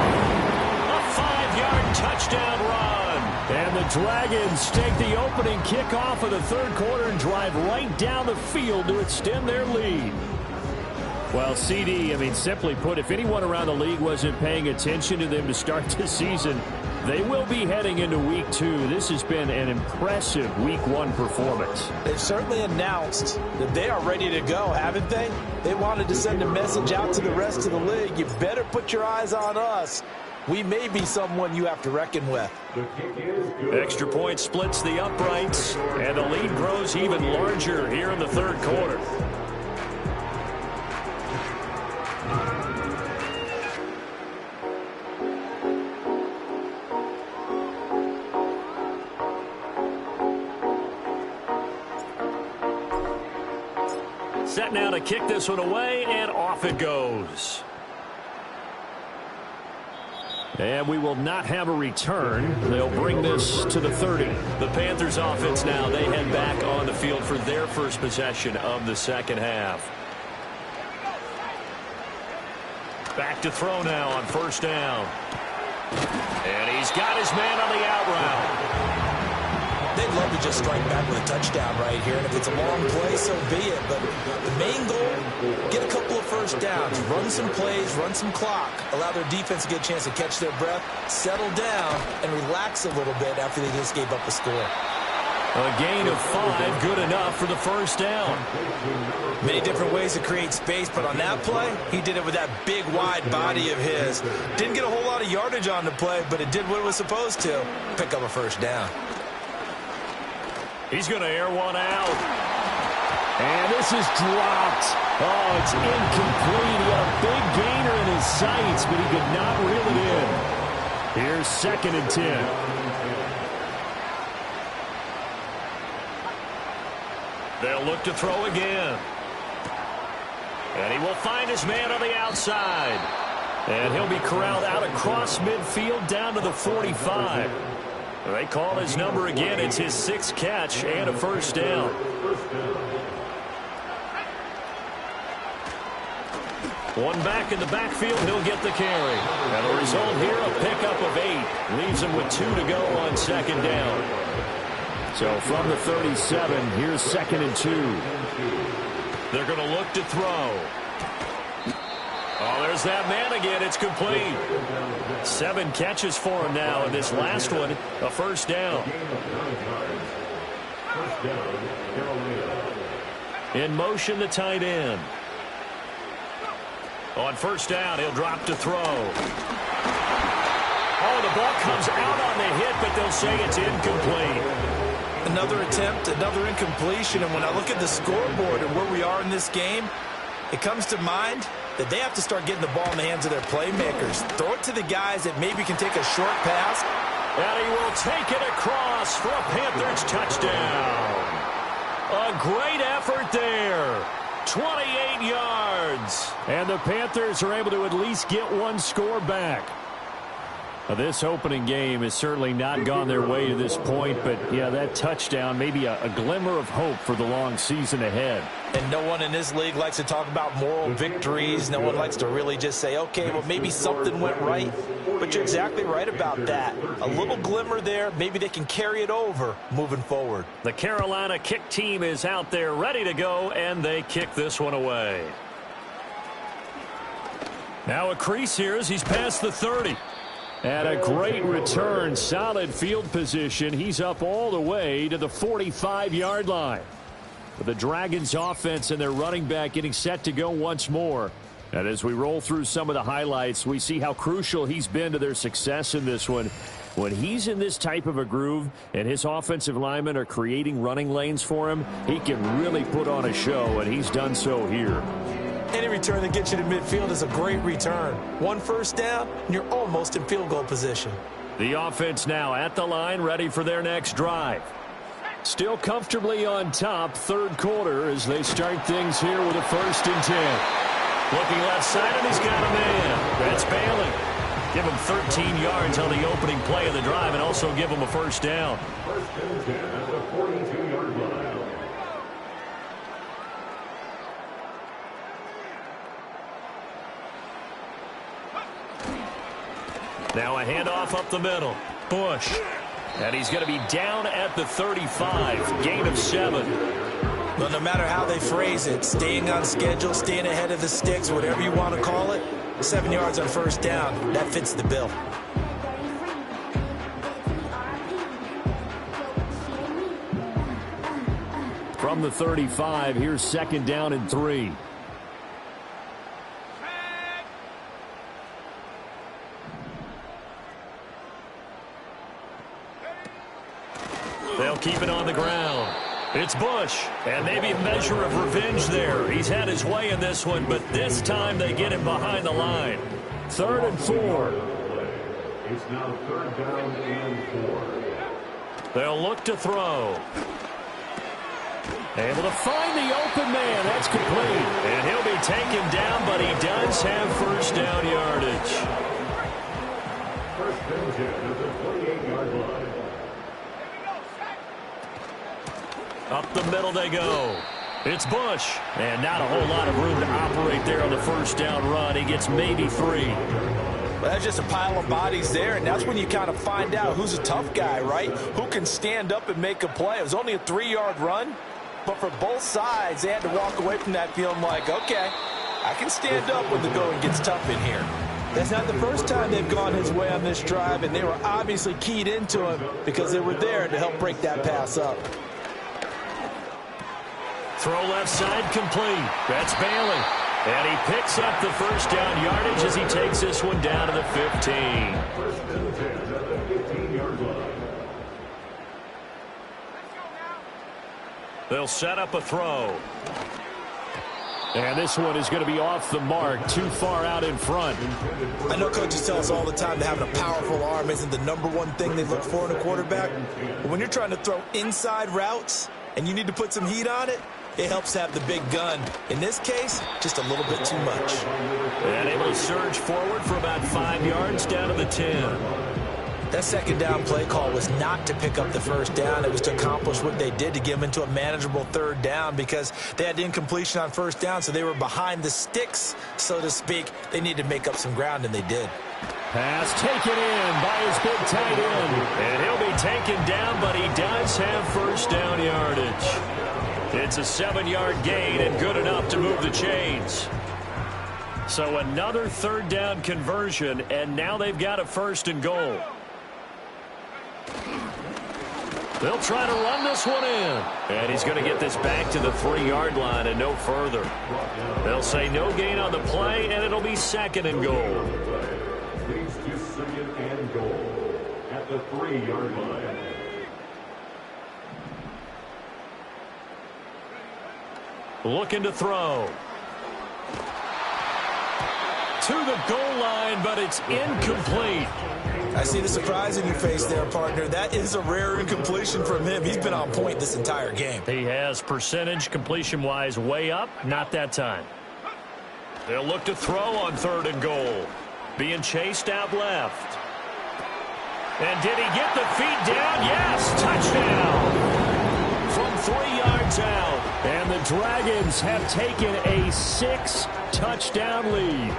A 5-yard touchdown run. And the Dragons take the opening kickoff of the 3rd quarter and drive right down the field to extend their lead. Well, CD, simply put, if anyone around the league wasn't paying attention to them to start the season, they will be heading into Week 2. This has been an impressive Week 1 performance. They've certainly announced that they are ready to go, haven't they? They wanted to send a message out to the rest of the league. You better put your eyes on us. We may be someone you have to reckon with. Extra point splits the uprights, and the lead grows even larger here in the 3rd quarter. Set now to kick this one away, and off it goes. And we will not have a return. They'll bring this to the 30. The Panthers offense now, they head back on the field for their first possession of the 2nd half. Back to throw now on 1st down. And he's got his man on the out route. They'd love to just strike back with a touchdown right here, and if it's a long play, so be it. But the main goal, get a couple of 1st downs, run some plays, run some clock, allow their defense to get a chance to catch their breath, settle down, and relax a little bit after they just gave up a score. A gain of 5, good enough for the 1st down. Many different ways to create space, but on that play, he did it with that big, wide body of his. Didn't get a whole lot of yardage on the play, but it did what it was supposed to, pick up a 1st down. He's going to air one out. And this is dropped. Oh, it's incomplete. He had a big gainer in his sights, but he could not reel it in. Here's 2nd and 10. They'll look to throw again. And he will find his man on the outside. And he'll be corralled out across midfield down to the 45. They call his number again. It's his 6th catch and a 1st down. One back in the backfield, he'll get the carry. And the result here, a pickup of 8. Leaves him with 2 to go on 2nd down. So from the 37, here's 2nd and 2. They're going to look to throw. Oh, there's that man again. It's complete. 7 catches for him now, and this last one, a 1st down. In motion, the tight end. On 1st down, he'll drop to throw. Oh, the ball comes out on the hit, but they'll say it's incomplete. Another attempt, another incompletion, and when I look at the scoreboard and where we are in this game, it comes to mind that they have to start getting the ball in the hands of their playmakers. Throw it to the guys that maybe can take a short pass. And he will take it across for a Panthers touchdown. A great effort there. 28 yards. And the Panthers are able to at least get one score back. This opening game has certainly not gone their way to this point, but yeah, that touchdown, maybe a glimmer of hope for the long season ahead. And no one in this league likes to talk about moral victories. No one likes to really just say, okay, well, maybe something went right. But you're exactly right about that. A little glimmer there. Maybe they can carry it over moving forward. The Carolina kick team is out there ready to go, and they kick this one away. Now a crease here as he's past the 30. And a great return, solid field position. He's up all the way to the 45-yard line. But the Dragons offense and their running back getting set to go once more. And as we roll through some of the highlights, we see how crucial he's been to their success in this one. When he's in this type of a groove and his offensive linemen are creating running lanes for him, he can really put on a show, and he's done so here. Any return that gets you to midfield is a great return. One first down, and you're almost in field goal position. The offense now at the line, ready for their next drive. Still comfortably on top, third quarter, as they start things here with a 1st and 10. Looking left side, and he's got a man. That's Bailey. Give him 13 yards on the opening play of the drive, and also give him a first down. 1st and 10 at the 42-yard line. Now a handoff up the middle. Bush. And he's going to be down at the 35. Gain of 7. Well, no matter how they phrase it, staying on schedule, staying ahead of the sticks, whatever you want to call it, 7 yards on first down, that fits the bill. From the 35, here's 2nd down and 3. They'll keep it on the ground. It's Bush, and maybe a measure of revenge there. He's had his way in this one, but this time they get him behind the line. 3rd and 4. It's now 3rd down and 4. They'll look to throw. Able to find the open man. That's complete. And he'll be taken down, but he does have first down yardage. 1st and 10 at the 28-yard line. Up the middle they go. It's Bush. And not a whole lot of room to operate there on the first down run. He gets maybe 3. Well, that's just a pile of bodies there, and that's when you kind of find out who's a tough guy, right? Who can stand up and make a play. It was only a 3-yard run, but for both sides, they had to walk away from that feeling like, okay, I can stand up when the going gets tough in here. That's not the first time they've gone his way on this drive, and they were obviously keyed into him because they were there to help break that pass up. Throw left side complete. That's Bailey. And he picks up the first down yardage as he takes this one down to the 15. 1st and 10 at the 15-yard line. They'll set up a throw. And this one is going to be off the mark, too far out in front. I know coaches tell us all the time that having a powerful arm isn't the #1 thing they look for in a quarterback. But when you're trying to throw inside routes and you need to put some heat on it, it helps to have the big gun. In this case, just a little bit too much. And able to surge forward for about 5 yards down to the 10. That 2nd down play call was not to pick up the first down. It was to accomplish what they did to get them into a manageable 3rd down because they had incompletion on first down, so they were behind the sticks, so to speak. They needed to make up some ground, and they did. Pass taken in by his big tight end. And he'll be taken down, but he does have first down yardage. It's a 7-yard gain and good enough to move the chains. So another 3rd down conversion, and now they've got a 1st and goal. They'll try to run this one in. And he's going to get this back to the 3-yard line and no further. They'll say no gain on the play, and it'll be 2nd and goal. Leads to 2nd and goal at the 3-yard line. Looking to throw. To the goal line, but it's incomplete. I see the surprise in your face there, partner. That is a rare incompletion from him. He's been on point this entire game. He has percentage completion-wise way up. Not that time. They'll look to throw on 3rd and goal. Being chased out left. And did he get the feet down? Yes, touchdown. From 3 yards out. And the Dragons have taken a 6-touchdown lead.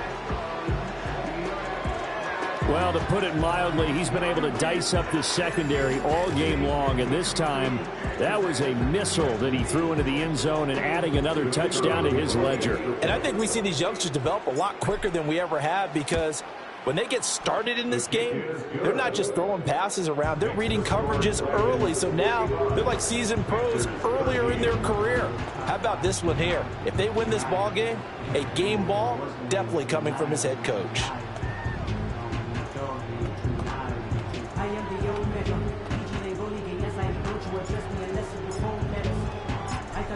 Well, to put it mildly, he's been able to dice up the secondary all game long, and this time that was a missile that he threw into the end zone and adding another touchdown to his ledger. And I think we see these youngsters develop a lot quicker than we ever have, because when they get started in this game, they're not just throwing passes around, they're reading coverages early. So now they're like seasoned pros earlier in their career. How about this one here? If they win this ball game, a game ball definitely coming from his head coach.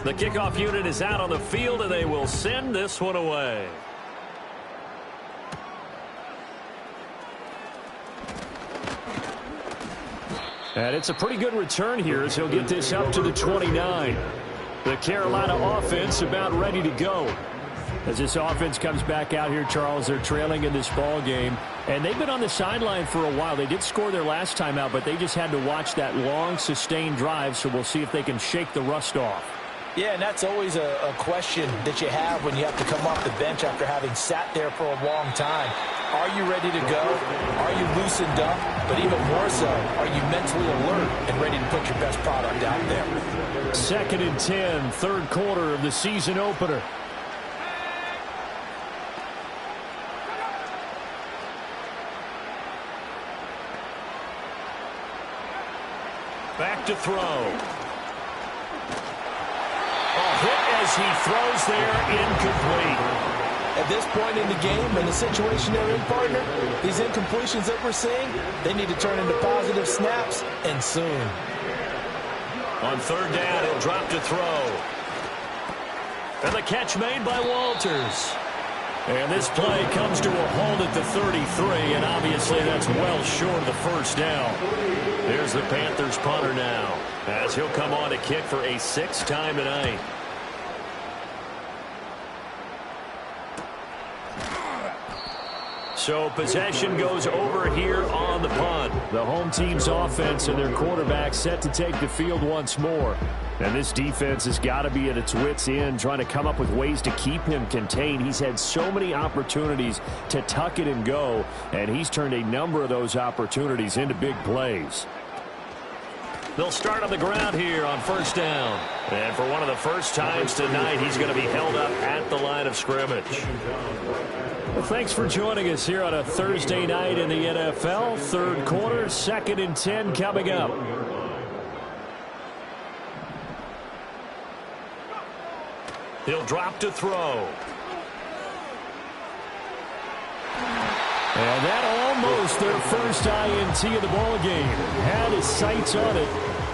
The kickoff unit is out on the field, and they will send this one away. And it's a pretty good return here as he'll get this up to the 29. The Carolina offense about ready to go. As this offense comes back out here, Charles, they're trailing in this ball game. And they've been on the sideline for a while. They did score their last time out, but they just had to watch that long, sustained drive. So we'll see if they can shake the rust off. Yeah, and that's always a question that you have when you have to come off the bench after having sat there for a long time. Are you ready to go? Are you loosened up? But even more so, are you mentally alert and ready to put your best product out there? 2nd and 10, third quarter of the season opener. Back to throw. Hit as he throws there, incomplete. At this point in the game, in the situation they're in, partner, these incompletions that we're seeing, they need to turn into positive snaps, and soon. On 3rd down, he'll drop to throw. And the catch made by Walters. And this play comes to a halt at the 33, and obviously that's well short of the first down. There's the Panthers punter now, as he'll come on to kick for a 6th time tonight. So possession goes over here on the punt. The home team's offense and their quarterback set to take the field once more. And this defense has got to be at its wits' end, trying to come up with ways to keep him contained. He's had so many opportunities to tuck it and go, and he's turned a number of those opportunities into big plays. They'll start on the ground here on 1st down. And for one of the first times tonight, he's going to be held up at the line of scrimmage. Well, thanks for joining us here on a Thursday night in the NFL. Third quarter, 2nd and 10 coming up. He'll drop to throw. And that almost their first INT of the ball game. Had his sights on it,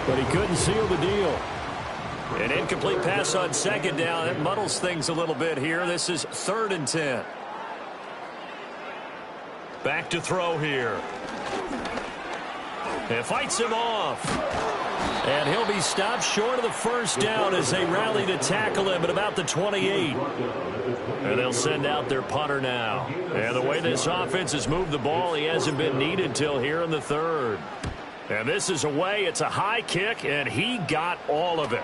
but he couldn't seal the deal. An incomplete pass on 2nd down. It muddles things a little bit here. This is 3rd and 10. Back to throw here. And fights him off. And he'll be stopped short of the first down as they rally to tackle him at about the 28. And they'll send out their punter now. And the way this offense has moved the ball, he hasn't been needed till here in the 3rd. And this is away. It's a high kick, and he got all of it.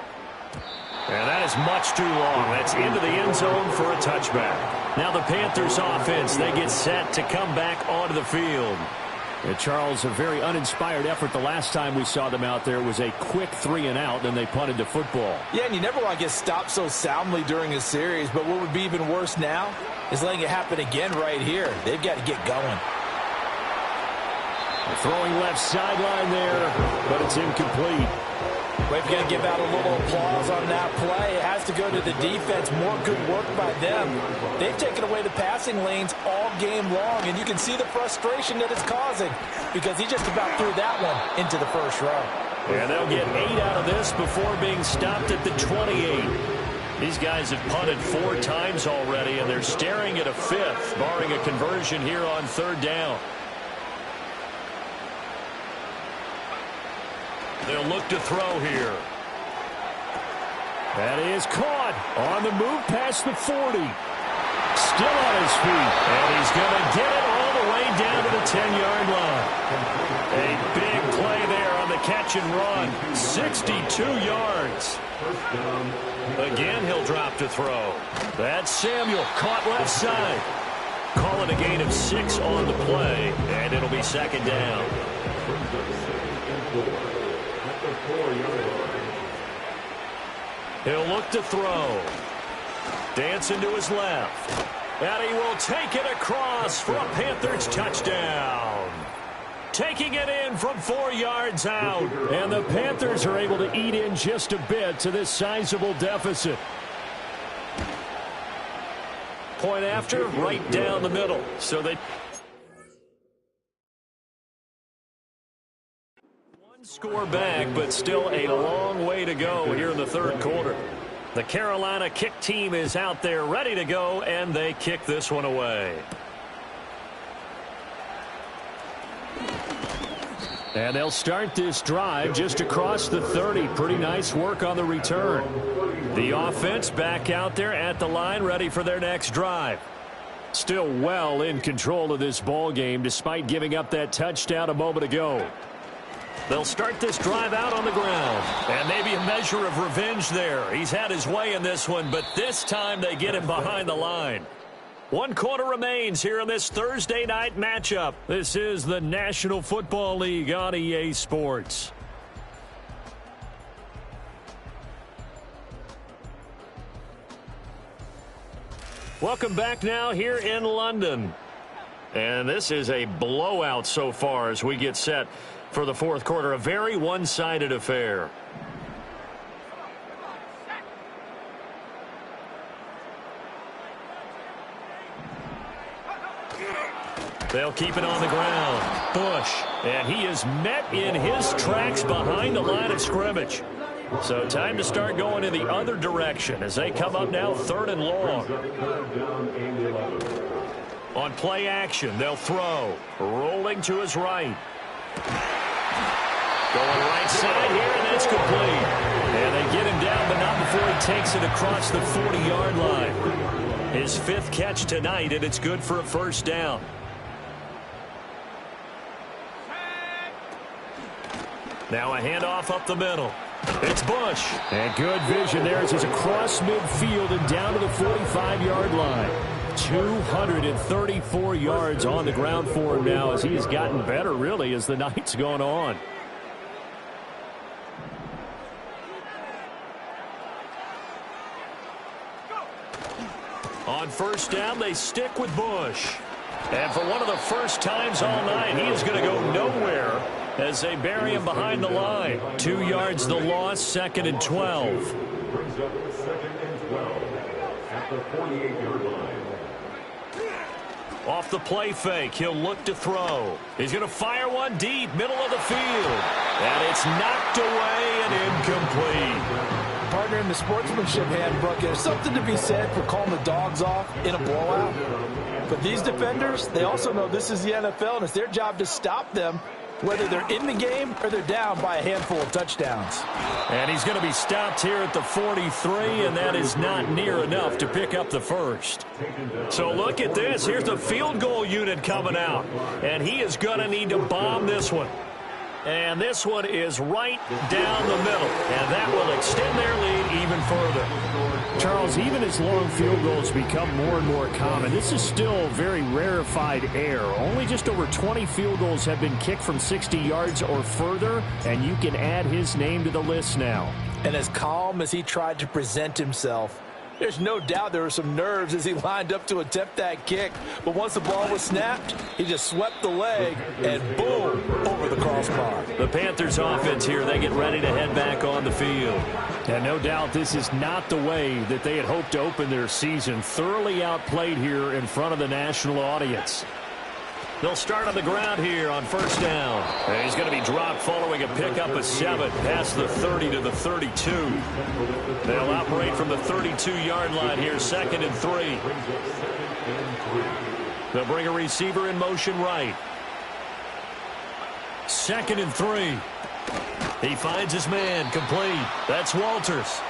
And that is much too long. That's into the end zone for a touchback. Now the Panthers offense, they get set to come back onto the field. And Charles, a very uninspired effort the last time we saw them out there. It was a quick 3 and out, and they punted the football. Yeah, and you never want to get stopped so soundly during a series, but what would be even worse now is letting it happen again right here. They've got to get going. Throwing left sideline there, but it's incomplete. We've got to give out a little applause on that play. It has to go to the defense. More good work by them. They've taken away the passing lanes all game long, and you can see the frustration that it's causing because he just about threw that one into the first row. And they'll get 8 out of this before being stopped at the 28. These guys have punted 4 times already, and they're staring at a 5th, barring a conversion here on 3rd down. They'll look to throw here. That is caught on the move past the 40. Still on his feet. And he's going to get it all the way way down to the 10-yard line. A big play there on the catch and run. 62 yards. Again, he'll drop to throw. That's Samuel, caught left side. Call it a gain of 6 on the play, and it'll be second down. He'll look to throw. Dancing to his left. And he will take it across for a Panthers touchdown. Taking it in from 4 yards out. And the Panthers are able to eat in just a bit to this sizable deficit. Point after, right down the middle. So they... one score back, but still a long way to go here in the third quarter. The Carolina kick team is out there ready to go, and they kick this one away. And they'll start this drive just across the 30. Pretty nice work on the return. The offense back out there at the line, ready for their next drive. Still well in control of this ball game, despite giving up that touchdown a moment ago. They'll start this drive out on the ground. And maybe a measure of revenge there. He's had his way in this one, but this time they get him behind the line. 1 quarter remains here in this Thursday night matchup. This is the National Football League on EA Sports. Welcome back now here in London. And this is a blowout so far as we get set for the fourth quarter. A very one-sided affair. They'll keep it on the ground. Bush. And he is met in his tracks behind the line of scrimmage. So time to start going in the other direction as they come up now 3rd and long. On play action, they'll throw. Rolling to his right. Going right side here, and it's complete. And they get him down, but not before he takes it across the 40-yard line. His 5th catch tonight, and it's good for a first down. Now a handoff up the middle. It's Bush. And good vision there as he's across midfield and down to the 45-yard line. 234 yards on the ground for him now as he has gotten better, really, as the night's gone on. On first down, they stick with Bush. And for one of the first times all night, he is going to go nowhere as they bury him behind the line. 2 yards the loss, 2nd and 12. Brings up 2nd and 12 at the 48-yard line. Off the play fake, he'll look to throw. He's going to fire one deep, middle of the field. And it's knocked away and incomplete. Partner, in the sportsmanship handbook, there's something to be said for calling the dogs off in a blowout. But these defenders, they also know this is the NFL, and it's their job to stop them, whether they're in the game or they're down by a handful of touchdowns. And he's going to be stopped here at the 43, and that is not near enough to pick up the first. So look at this. Here's the field goal unit coming out, and he is going to need to bomb this one. And this one is right down the middle, and that will extend their lead even further. Charles, even as long field goals become more and more common, this is still very rarefied air. Only just over 20 field goals have been kicked from 60 yards or further, and you can add his name to the list now. And as calm as he tried to present himself, there's no doubt there were some nerves as he lined up to attempt that kick. But once the ball was snapped, he just swept the leg and boom, over the crossbar. The Panthers offense here, they get ready to head back on the field. And no doubt this is not the way that they had hoped to open their season. Thoroughly outplayed here in front of the national audience. They'll start on the ground here on first down. And he's going to be dropped following a pickup of 7 past the 30 to the 32. They'll operate from the 32-yard line here, 2nd and 3. They'll bring a receiver in motion right. 2nd and 3. He finds his man, complete. That's Walters.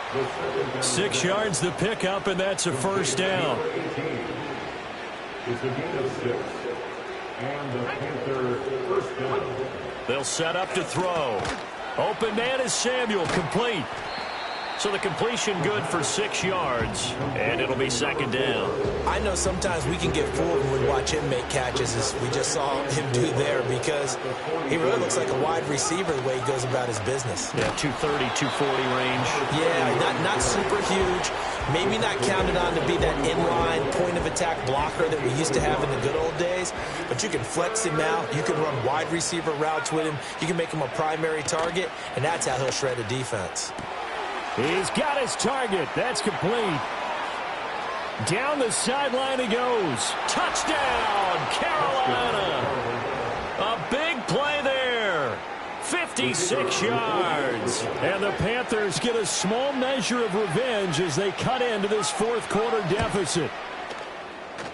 6 yards the pickup, and that's a first down. It's a gain of 6. And the Panthers first down. They'll set up to throw. Open man is Samuel, complete. So the completion good for 6 yards, and it'll be second down. I know sometimes we can get fooled when we watch him make catches, as we just saw him do there, because he really looks like a wide receiver the way he goes about his business. Yeah, 230, 240 range. Yeah, not super huge. Maybe not counted on to be that inline point-of-attack blocker that we used to have in the good old days, but you can flex him out. You can run wide receiver routes with him. You can make him a primary target, and that's how he'll shred a defense. He's got his target. That's complete. Down the sideline he goes. Touchdown, Carolina. A big play there. 56 yards. And the Panthers get a small measure of revenge as they cut into this fourth quarter deficit.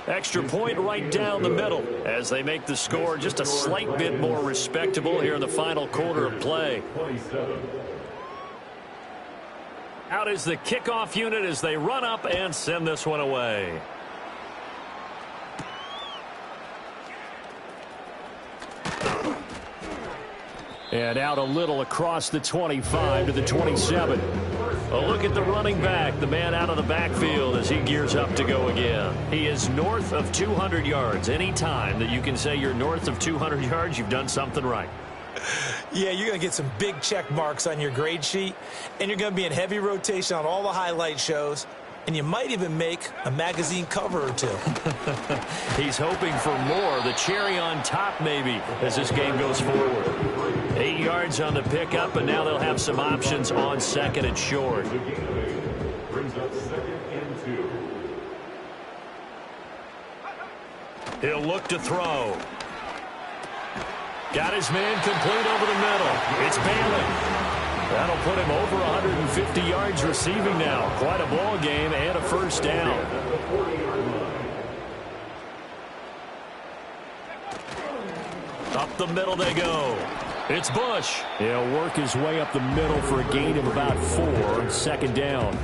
Extra point right down the middle as they make the score just a slight bit more respectable here in the final quarter of play. 27. Out is the kickoff unit as they run up and send this one away. And out a little across the 25 to the 27. A look at the running back, the man out of the backfield as he gears up to go again. He is north of 200 yards. Any time that you can say you're north of 200 yards, you've done something right. Yeah, you're going to get some big check marks on your grade sheet, and you're going to be in heavy rotation on all the highlight shows, and you might even make a magazine cover or two. He's hoping for more, the cherry on top maybe, as this game goes forward. 8 yards on the pickup, and now they'll have some options on second and short. Brings up 2nd and 2. He'll look to throw. Got his man complete over the middle. It's Bailey. That'll put him over 150 yards receiving now. Quite a ball game and a first down. Up the middle they go. It's Bush. He'll work his way up the middle for a gain of about 4. Second down.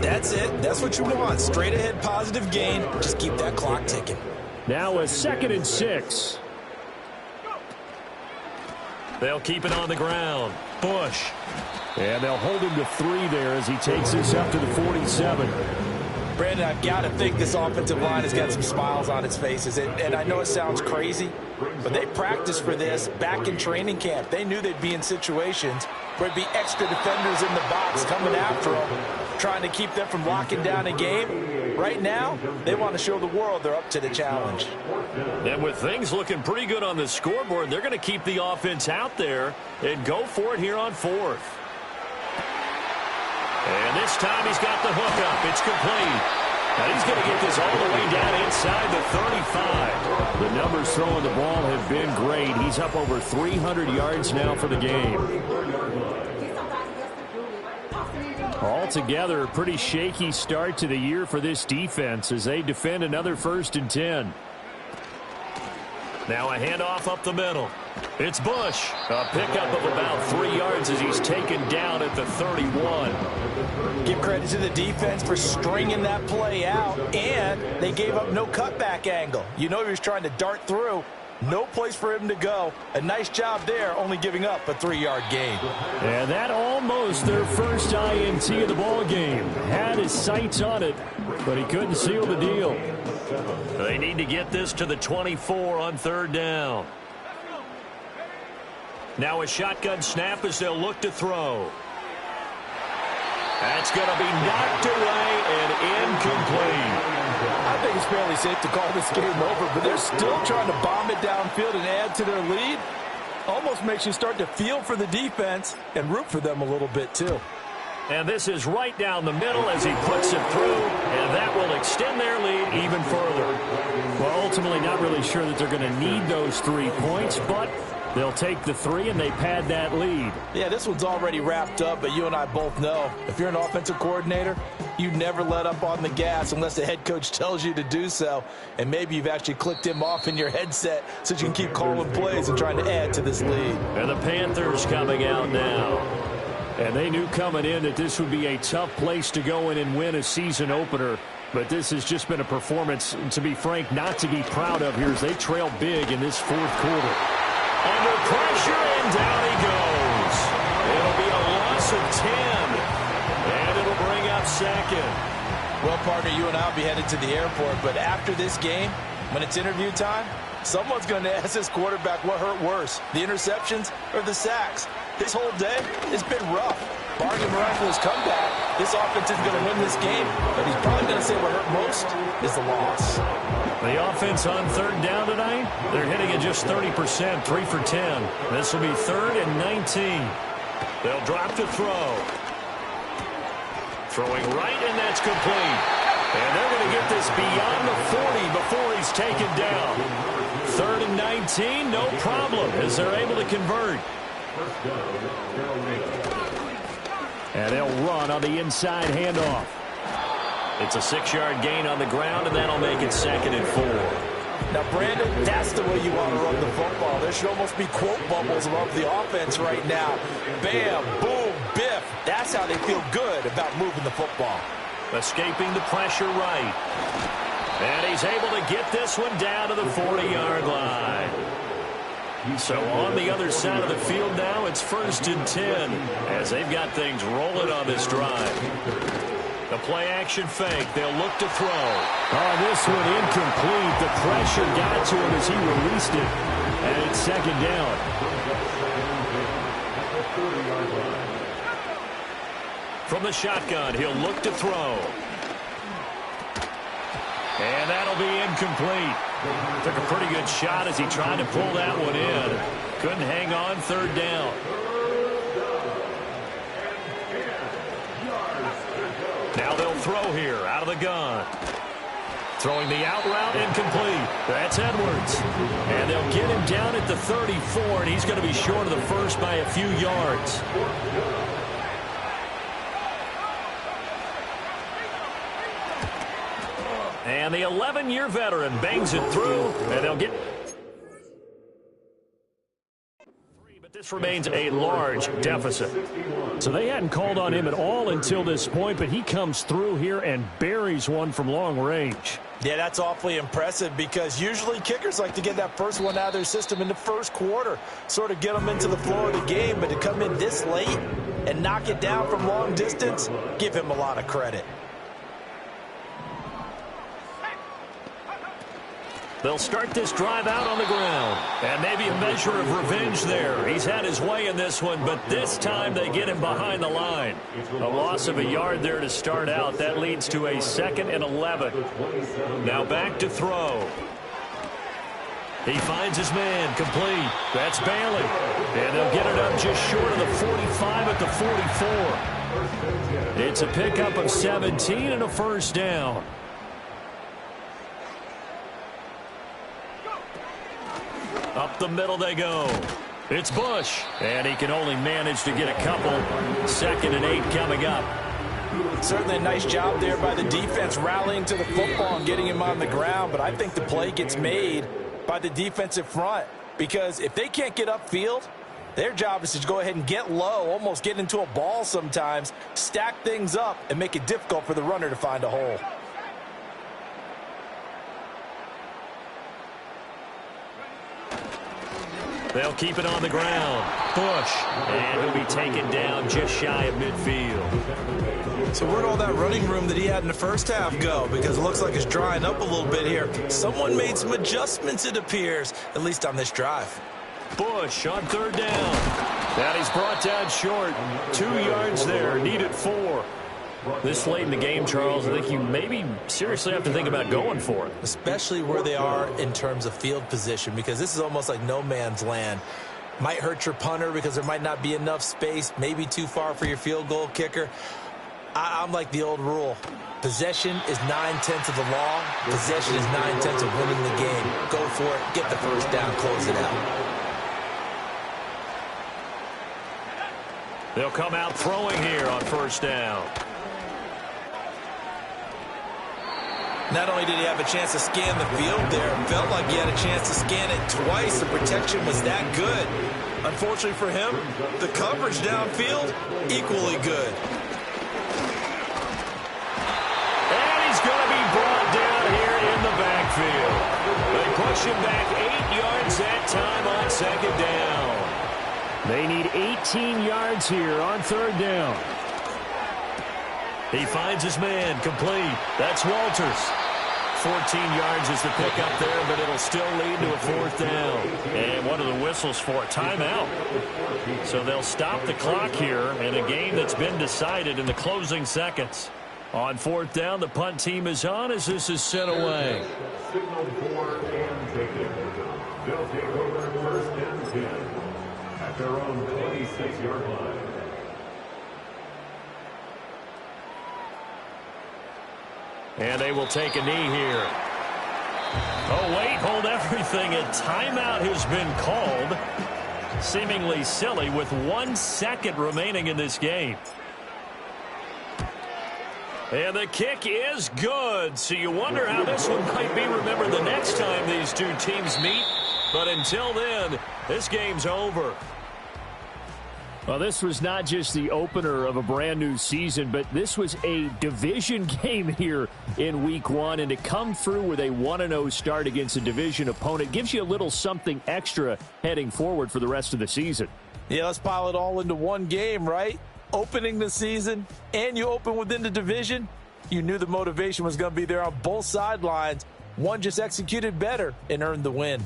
That's it. That's what you want. Straight ahead positive gain. Just keep that clock ticking. Now a 2nd and 6. They'll keep it on the ground. Bush. And they'll hold him to 3 there as he takes this up to the 47. Brandon, I've got to think this offensive line has got some smiles on its faces. And I know it sounds crazy, but they practiced for this back in training camp. They knew they'd be in situations where it'd be extra defenders in the box coming after them, trying to keep them from locking down a game. Right now, they want to show the world they're up to the challenge. And with things looking pretty good on the scoreboard, they're going to keep the offense out there and go for it here on 4th. And this time he's got the hook up. It's complete. Now he's going to get this all the way down inside the 35. The numbers throwing the ball have been great. He's up over 300 yards now for the game. Altogether, a pretty shaky start to the year for this defense as they defend another 1st and 10. Now a handoff up the middle. It's Bush. A pickup of about 3 yards as he's taken down at the 31. Give credit to the defense for stringing that play out, and they gave up no cutback angle. You know he was trying to dart through. No place for him to go. A nice job there, only giving up a 3-yard gain. And that almost their first INT of the ball game. Had his sights on it, but he couldn't seal the deal. They need to get this to the 24 on 3rd down. Now a shotgun snap as they'll look to throw. That's going to be knocked away and incomplete. I think it's fairly safe to call this game over, but they're still trying to bomb it downfield and add to their lead. Almost makes you start to feel for the defense and root for them a little bit, too. And this is right down the middle as he puts it through, and that will extend their lead even further. Well, ultimately not really sure that they're going to need those 3 points, but they'll take the 3 and they pad that lead. Yeah, this one's already wrapped up, but you and I both know if you're an offensive coordinator, you never let up on the gas unless the head coach tells you to do so. And maybe you've actually clicked him off in your headset so you can keep calling plays and trying to add to this lead. And the Panthers coming out now. And they knew coming in that this would be a tough place to go in and win a season opener. But this has just been a performance, to be frank, not to be proud of here as they trail big in this fourth quarter. Under pressure, and down he goes. It'll be a loss of 10, and it'll bring up second. Well, partner, you and I will be headed to the airport, but after this game, when it's interview time, someone's going to ask this quarterback what hurt worse, the interceptions or the sacks. His whole day has been rough. Barring a miraculous comeback, this offense is going to win this game, but he's probably going to say what hurt most is the loss. The offense on third down tonight, they're hitting at just 30%, 3 for 10. This will be 3rd and 19. They'll drop to throw. Throwing right, and that's complete. And they're going to get this beyond the 40 before he's taken down. 3rd and 19, no problem, as they're able to convert. And they'll run on the inside handoff. It's a 6-yard gain on the ground, and that'll make it 2nd and 4. Now, Brandon, that's the way you want to run the football. There should almost be quote bubbles above the offense right now. Bam, boom, biff. That's how they feel good about moving the football. Escaping the pressure right. And he's able to get this one down to the 40-yard line. So on the other side of the field now, it's 1st and 10 as they've got things rolling on this drive. The play-action fake. They'll look to throw. Oh, this one incomplete. The pressure got to him as he released it. And it's 2nd down. From the shotgun, he'll look to throw. And that'll be incomplete. Took a pretty good shot as he tried to pull that one in. Couldn't hang on, 3rd down. Now they'll throw here out of the gun. Throwing the out route, incomplete. That's Edwards. And they'll get him down at the 34, and he's going to be short of the first by a few yards. And the 11-year veteran bangs it through, and they'll get... But this remains a large deficit. So they hadn't called on him at all until this point, but he comes through here and buries one from long range. Yeah, that's awfully impressive because usually kickers like to get that first one out of their system in the first quarter, sort of get them into the flow of the game, but to come in this late and knock it down from long distance, give him a lot of credit. They'll start this drive out on the ground. And maybe a measure of revenge there. He's had his way in this one, but this time they get him behind the line. A loss of a yard there to start out. That leads to a 2nd and 11. Now back to throw. He finds his man, complete. That's Bailey. And they'll get it up just short of the 45 at the 44. It's a pickup of 17 and a 1st down. Up the middle they go. It's Bush. And he can only manage to get a couple. 2nd and 8 coming up. Certainly a nice job there by the defense rallying to the football and getting him on the ground. But I think the play gets made by the defensive front. Because if they can't get upfield, their job is to go ahead and get low, almost get into a ball sometimes, stack things up, and make it difficult for the runner to find a hole. They'll keep it on the ground. Bush. And he'll be taken down just shy of midfield. So where'd all that running room that he had in the first half go? Because it looks like it's drying up a little bit here. Someone made some adjustments, it appears, at least on this drive. Bush on 3rd down. And he's brought down short. 2 yards there. Needed 4. This late in the game, Charles, I think you maybe seriously have to think about going for it. Especially where they are in terms of field position, because this is almost like no man's land. Might hurt your punter because there might not be enough space, maybe too far for your field goal kicker. I'm like the old rule. Possession is 9/10 of the law. Possession is 9/10 of winning the game. Go for it, get the 1st down, close it out. They'll come out throwing here on 1st down. Not only did he have a chance to scan the field there, it felt like he had a chance to scan it twice. The protection was that good. Unfortunately for him, the coverage downfield, equally good. And he's going to be push him back 8 yards that time on second down. They need 18 yards here on third down. He finds his man, complete. That's Walters. 14 yards is the pickup there, but it'll still lead to a fourth down. And what are the whistles for? Timeout. So they'll stop the clock here in a game that's been decided in the closing seconds. On fourth down, the punt team is on as this is sent away. Signal for and taken. They'll take over first and 10 at their own 26-yard line. And they will take a knee here. Oh, wait, hold everything. A timeout has been called. Seemingly silly with 1 second remaining in this game. And the kick is good. So you wonder how this one might be remembered the next time these two teams meet. But until then, this game's over. Well, this was not just the opener of a brand new season, but this was a division game here in week one. And to come through with a 1-0 start against a division opponent gives you a little something extra heading forward for the rest of the season. Yeah, let's pile it all into one game, right? Opening the season, and you open within the division. You knew the motivation was going to be there on both sidelines. One just executed better and earned the win.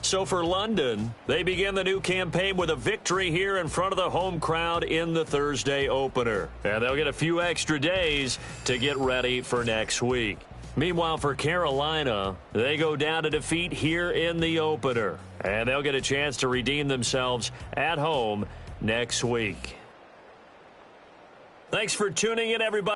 So for London, they begin the new campaign with a victory here in front of the home crowd in the Thursday opener. And they'll get a few extra days to get ready for next week. Meanwhile, for Carolina, they go down to defeat here in the opener. And they'll get a chance to redeem themselves at home next week. Thanks for tuning in, everybody.